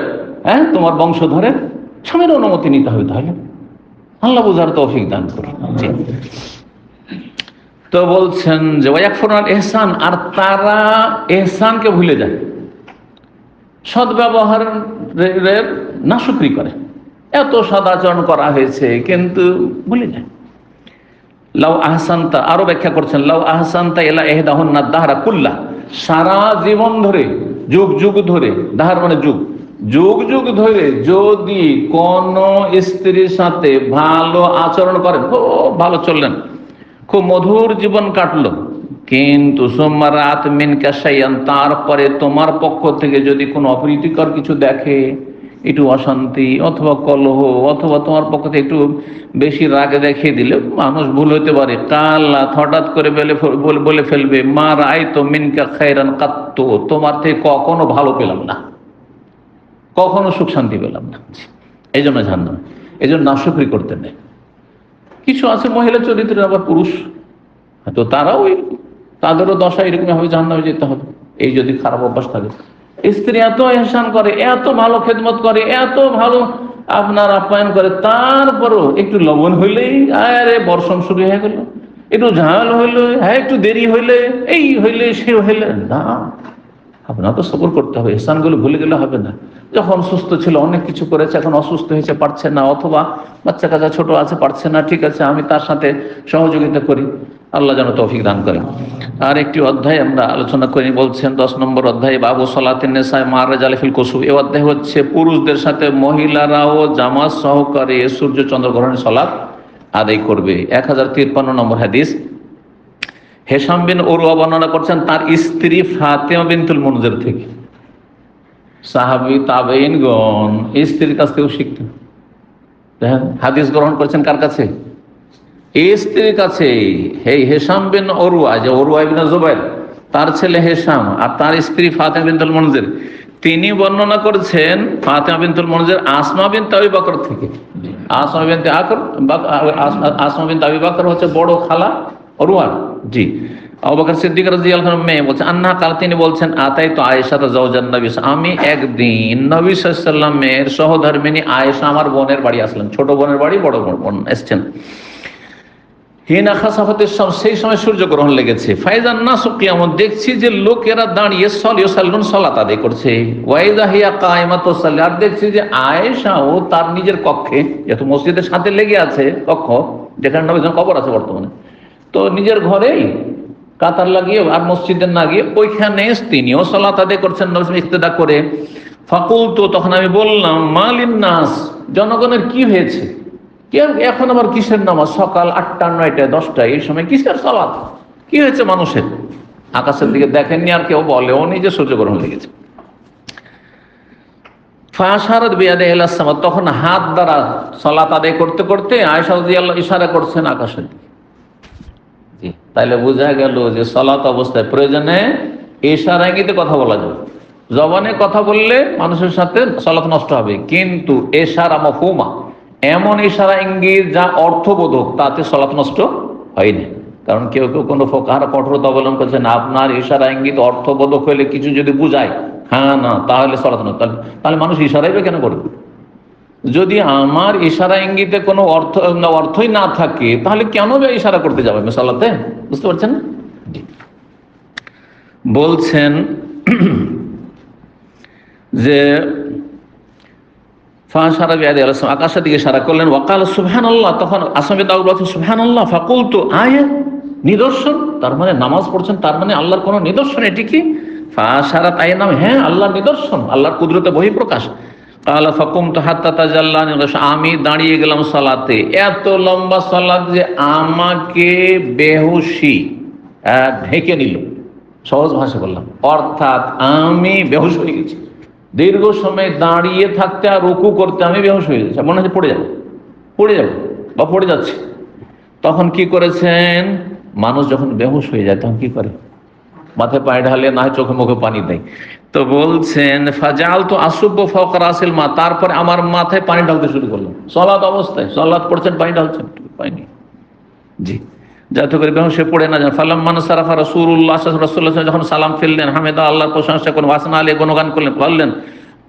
হ্যাঁ, তোমার বংশধরে স্বামীর অনুমতি নিতে হবে। তাহলে আল্লাহ বুঝার তৌফিক দান করুন। তো বলছেন যে ওয়াকফুরুল ইহসান, আর তারা ইহসানকে ভুলে যায়, সদ্ব্যবহারের নাশুকরি করে। এত সদাচরণ করা হয়েছে কিন্তু ভুলে যায়। লাউ আহসানতা, আরো ব্যাখ্যা করছেন, লাউ আহসানতা ইলা ইহদাহুন্না দাহরা কুল্লা, সারা জীবন ধরে, যুগ যুগ ধরে, দাহার মানে যুগ, যুগ যুগ ধরে যদি কোন স্ত্রীর সাথে ভালো আচরণ করেন, খুব ভালো চললেন, খুব মধুর জীবন কাটলো, কিন্তু সুম্মা রাত মিনকা শাইআন, তারপরে তোমার পক্ষ থেকে যদি কোনো অপ্রীতিকর কিছু দেখে, একটু অশান্তি অথবা কলহ অথবা তোমার পক্ষ থেকে একটু বেশি রাগে দেখিয়ে দিলে, মানুষ ভুল হতে পারে, কাল্লা হঠাৎ করে বলে ফেলবে, মা রাআইতু মিনকা খায়রান কাত্তু, তোমার থেকে কখনো ভালো পেলাম না, কখনো সুখ শান্তি পেলাম না। এই জন্য জানলাম, এই জন্য নাশুকরি করতে নেই। কিছু আছে মহিলা চরিত্রের আবার পুরুষ, তো তারাও তাদেরও দশা এরকম ভাবে জাহান্নামে যেতে হবে, এই যদি খারাপ অভ্যাস থাকে। স্ত্রী এত ইহসান করে, এত ভালো খেদমত করে, এত ভালো আপনার আপ্যায়ন করে, তারপরও একটু লবণ হইলেই আরে বর্ষণ শুরু হয়ে গেল, একটু ঝাল হইলে, হ্যাঁ একটু দেরি হইলে, এই হইলে সে হইলে, না, আপনার তো সবর করতে হবে, ইহসানগুলো ভুলে গেলে হবে না। যখন সুস্থ ছিল অনেক কিছু করেছে, এখন অসুস্থ হয়েছে, পারছে না, অথবা বাচ্চা কাচ্চা ছোট আছে, পারছে না, ঠিক আছে আমি তার সাথে সহযোগিতা করি, আল্লাহ যেন তৌফিক দান করেন। আর একটি অধ্যায় আমরা আলোচনা করি, বলছেন 10 নম্বর অধ্যায়, বাবু সালাতিন নিসায়ে মা রিজালি ফিল কুসুফ। এই অধ্যায় হচ্ছে পুরুষদের সাথে মহিলারাও জামাত সহকারে সূর্য চন্দ্র গ্রহণের সালাত আদায় করবে। 1053 নম্বর হাদিস, হেশাম বিন উরওয়া বর্ণনা করছেন তার স্ত্রী ফাতেমা বিনতুল মুনজির থেকে। সাহাবী তাবেঈনগণ স্ত্রীর কাছ থেকেও শিখতেন, দেখেন হাদিস গ্রহণ করেছেন কার কাছে? স্ত্রীর কাছে। হেশাম বিন উরওয়া, যে উরওয়া ইবনে জুবাইর তার ছেলে হেশাম, আর তার স্ত্রী ফাতেমা বিনতুল মুনজির, তিনি বর্ণনা করেছেন ফাতেমা বিনতুল মুনজির আসমা বিনতে আবি বকর থেকে। আসমা বিনতে আবি বকর হচ্ছে বড় খালা উরওয়ার, জি, আবু বকর সিদ্দিক রাদিয়াল্লাহু আনহু মেয়ে। বলছেন আন্না কাল, তিনি বলছেন আতাই তো আয়েশা যাওজান নবী, আমি একদিন নবী সাল্লাল্লাহু আলাইহি ওয়াসাল্লামের সহধর্মিনী আয়েশা, আমার বোনের বাড়ি আসলেন, ছোট বোনের বাড়ি, বড় বোন এসছেন। হিনা খাসাফাতিশ শামস, সেই সময় সূর্যগ্রহণ লেগেছে। ফাইজান নাসু কিয়ামুন, দেখছি যে লোকেরা দাঁড়িয়ে সাল্লুন সালাত আদায় করছে। ওয়াইদা হিয়া কায়মাতুস সালাত, আর দেখছি যে আয়েশা ও তার নিজের কক্ষে, যেহেতু মসজিদের সাথে লেগে আছে কক্ষ, যেখানে নবীর কবর আছে বর্তমানে, তো নিজের ঘরেই কাতার লাগিয়ে আর মসজিদে না গিয়ে ওইখানে তিনিও সালাত আদায় করছেন নবী ইক্তেদা করে। ফাকুলতু, তখন আমি বললাম, মালিন নাস, জনগণের কি হয়েছে, এখন আবার কিসের নামাজ, সকাল 8টা 9টা 10টা এই সময় কিসের সালাত, কি হয়েছে মানুষের? আকাশের দিকে দেখেননি আর কেউ বলেও নি যে সূর্যগ্রহণ লেগেছে। ফাশারাত বিয়াদিহি ইলাস সামা, তখন হাত দ্বারা সালাত আদায় করতে করতে আয়েশা রাদিয়াল্লাহু ইশারা করছেন আকাশের দিকে। জি, তাইলে বোঝা গেল যে সালাত অবস্থায় প্রয়োজনে ইশারা ইঙ্গিতে কথা বলা যাবে। জবানে কথা বললে মানুষের সাথে সালাত নষ্ট হবে, কিন্তু ইশারা মাফহুমা, এমন ইশারা ইঙ্গিত যা অর্থবোধক, তাতে সালাত নষ্ট হয়নি। কারণ কেউ কেউ কোনো ফোকাহারা কঠোরতা অবলম্বন করছেন, আপনার ইশারা ইঙ্গিত অর্থবোধক হইলে কিছু যদি বুঝায়, হ্যাঁ না, তাহলে সালাত নষ্ট। তাহলে মানুষ ইশারাই কেন করবে? যদি আমার ইশারা ইঙ্গিতে কোনো অর্থই না থাকে, তাহলে কেন বা ইশারা করতে যাবে সালাতে? বুঝতে পারছেন? বলছেন যে আকাশের দিকে ইশারা করলেন, ওয়াকাল সুবহানাল্লাহ, তখন আসামে দাউদ বলছেন সুবহানাল্লাহ, ফাকুলতু আয়া, নিদর্শন, তার মানে নামাজ পড়ছেন, তার মানে আল্লাহর কোন নিদর্শন, এটি কি? ফাশারাত আয়া নাম, হ্যাঁ আল্লাহর নিদর্শন, আল্লাহর কুদরতে বহিঃপ্রকাশ। কালা ফাকুমতু হাত্তা তাজাল্লানি, আমি দাঁড়িয়ে গেলাম সালাতে, এত লম্বা সালাত যে আমাকে বেহুশি ঢেকে নিল, সহজ ভাষা বললাম, অর্থাৎ আমি বেহুশ হয়ে গেছি। দীর্ঘ সময় দাঁড়িয়ে থাকতে আর রুকু করতে আমি বেহুশ হয়ে যাচ্ছি, মনে হচ্ছে পড়ে যাবো বা পড়ে যাচ্ছে। তখন কি করেছেন? মানুষ যখন বেহুশ হয়ে যায় তখন কি করে? মাথায় পায়ে ঢালে, না হয় চোখে মুখে পানি দেয়। তো বলছেন ফাজাল তো আসুব্য ফাওকা রাসিল মা, তারপরে আমার মাথায় পানি ঢালতে শুরু করলাম। সলাত অবস্থায়, সলাত পড়ছেন, পানি ঢালছেন, পানি, জি, যাতে করে বেহুশে পড়ে না যান। ফালাম্মান সারাফা রাসূলুল্লাহ রাসূলুল্লাহ যখন সালাম ফেললেন, হামেদা আল্লাহর প্রশংসা করলেন, ওয়াসনা আলাইহি গুণগান করলেন, বললেন,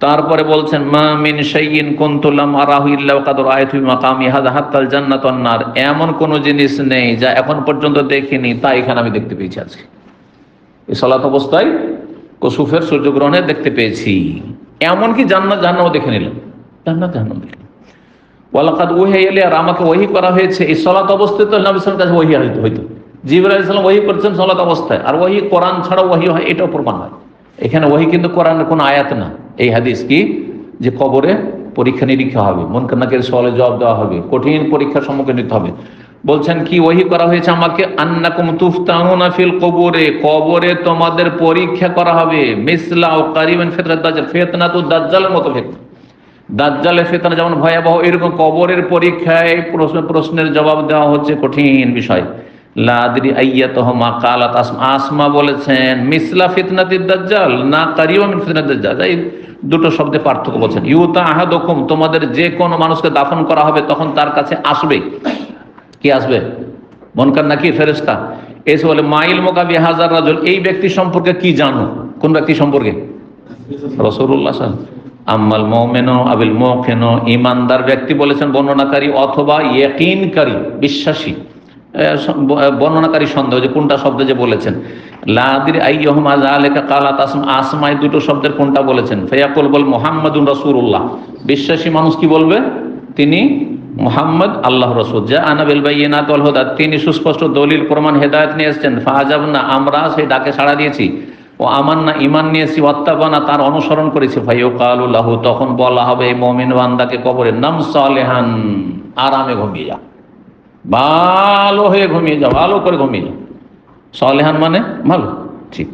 তারপরে বলছেন মা মিন শাইইন কুনতু লাম আরাহু ইল্লা ওয়াকাদ রাআইতু মাকামি হাযা হাত্তাল জান্নাত ওয়ান নার, এমন কোন জিনিস নেই যা এখন পর্যন্ত দেখিনি তা এখানে আমি দেখতে পেয়েছি আজকে। এই সালাত অবস্থায় কুসুফের সূর্যগ্রহণে দেখতে পেয়েছি, এমনকি জান্নাত জাহান্নামও দেখে নিলাম, জান্নাত জাহান্নাম দেখলাম। ওয়ালাকাদ ওহিয়া ইলাইয়া, আর আমাকে ওহী করা হয়েছে। এই সালাত অবস্থায় তো নবী সাল্লাল্লাহু আলাইহি ওয়াসাল্লামের কাছে ওহী হইতো, জিবরাইল আলাইহিস সালাম ওহী করছেন সালাত অবস্থায়, আর ওহী কোরআন ছাড়াও ওহী হয়, এটাও প্রমাণ হয়। এখানে ওহী কিন্তু কোরআনের কোনো আয়াত না। এই হাদিস কি, যে কবরে পরীক্ষা নিরীক্ষা হবে, মুনকার নাকির সওয়ালের জবাব দেওয়া হবে, কঠিন পরীক্ষার সম্মুখীন হতে হবে। বলছেন কি ওহী করা হয়েছে আমাকে, আন্নাকুম তুফতানুনা ফিল কবরে, কবরে তোমাদের পরীক্ষা করা হবে, মিসলা ও কারিবান ফিতরাত দাজ্জাল, ফিতনাতু দাজ্জালের মতো ফিতনা। দাজ্জালের ফিতনা যেমন ভয়াবহ, এরকম কবরের পরীক্ষায় প্রশ্নের জবাব দেওয়া হচ্ছে, কঠিন বিষয়। লা আদরি আইয়াতুহুমা কালাত, আসমা বলেছেন মিসলা ফিতনাতিদ দাজ্জাল না কারিবান মিন ফিতনাতিদ দাজ্জাল, এই দুটো শব্দে পার্থক্য বলছেন। ইউতা আহাদুকুম, তোমাদের যে কোনো মানুষকে দাফন করা হবে তখন তার কাছে আসবে, কি আসবে? মুনকার নাকির ফেরেশতা এসে বলে, মাইল মুকাবি হাজার রাজুল, এই ব্যক্তি সম্পর্কে কি জানো? কোন ব্যক্তি সম্পর্কে? রাসূলুল্লাহ সাল্লাল্লাহু আলাইহি ওয়াসাল্লাম। আম্মাল মুমিনু আবিল মুকিনু, ঈমানদার ব্যক্তি বলেছেন বর্ণনাকারী, অথবা ইয়াকিনকারী বিশ্বাসী, বর্ণনাকারী সন্দেহ, যে কোনটা শব্দ যে বলেছেন। লা আদরি আইয়ুহুমা যালিকা কালাত আসমা, এই দুটো শব্দের কোনটা বলেছেন? ফায়াকুল বল মুহাম্মাদুর রাসূলুল্লাহ, বিশ্বাসী মানুষ কি বলবে? তিনি মুহাম্মদ আল্লাহর রাসূল। যা আনা বিল বাইয়িনাত ওয়াল হুদা, তিনি সুস্পষ্ট দলিল প্রমাণ হেদায়েত নিয়ে এসেছেন। ফাআজাবনা, আমরা সেই ডাকে সাড়া দিয়েছি। ও আমান্না, ঈমান নিয়েছি। ওয়াত্তাবানা, তার অনুসরণ করেছি। ফায়ুকালু লাহু, তখন বলা হবে এই মুমিন বান্দাকে কবরে, নাম সালেহান, আরামে ঘুমিয়ে যা, ভালো হয়ে ঘুমিয়ে যাও, ভালো করে ঘুমিয়ে যাও। সালেহান মানে ভালো, ঠিক।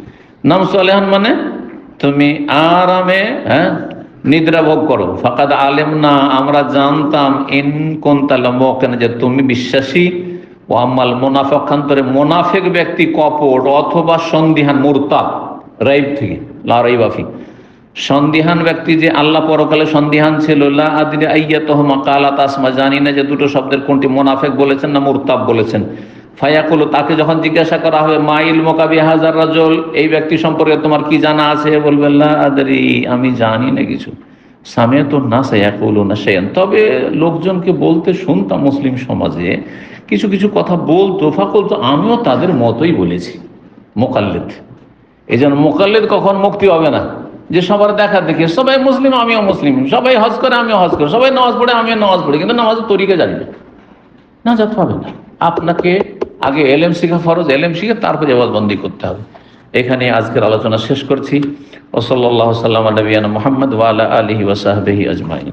নাম সালেহান মানে তুমি আরামে নিদ্রা ভোগ করো। ফাকাদ আলেমনা, আমরা জানতাম, ইন কুনতা লামুকিন, যে তুমি বিশ্বাসী। ও আম্মাল মুনাফিকান্তরে, মুনাফিক ব্যক্তি কপট অথবা সন্দিহান, মুরতাদ, রাইব থেকে, লা রাইবা ফি, সন্দিহান ব্যক্তি যে আল্লাহ পরকালে সন্দিহান ছিল। লা আদরি আইয়াতুহুমা কালাত আসমা, জানি না যে দুটো শব্দের কোনটি, মুনাফিক বলেছেন না মুরতাব বলেছেন। ফায়াকুলু, তাকে যখন জিজ্ঞাসা করা হবে, মাইল মুকাবি হাজার রাজুল, এই ব্যক্তি সম্পর্কে তোমার কি জানা আছে? বলবে লা আদরি, আমি জানি না কিছু। সামিআতুন নাস ইয়াকুলুনা শাইআন, তবে লোকজনকে বলতে শুনতাম মুসলিম সমাজে কিছু কিছু কথা বলতো। ফাকুলতু, আমিও তাদের মতোই বলেছি। মুকাল্লিদ, এই জন্য মুকাল্লিদ কখন মুক্তি হবে না, যে সবার দেখা দেখি সবাই মুসলিম আমিও মুসলিম, সবাই হজ করে আমিও হজ করি, সবাই নামাজ পড়ে আমিও নামাজ পড়ি, কিন্তু নামাজের তরিকা জানি না, নাজাত পাবে না। আপনাকে আগে এলেম শিখা ফরজ, এলেম শিখে তারপরে ইবাদতবন্দি করতে হবে। এখানে আজকের আলোচনা শেষ করছি। ওয়া সাল্লাল্লাহু সাল্লাম আলা নবিয়িনা মুহাম্মদ ওয়া আলা আলিহি ওয়া সাহবিহি আজমাইন।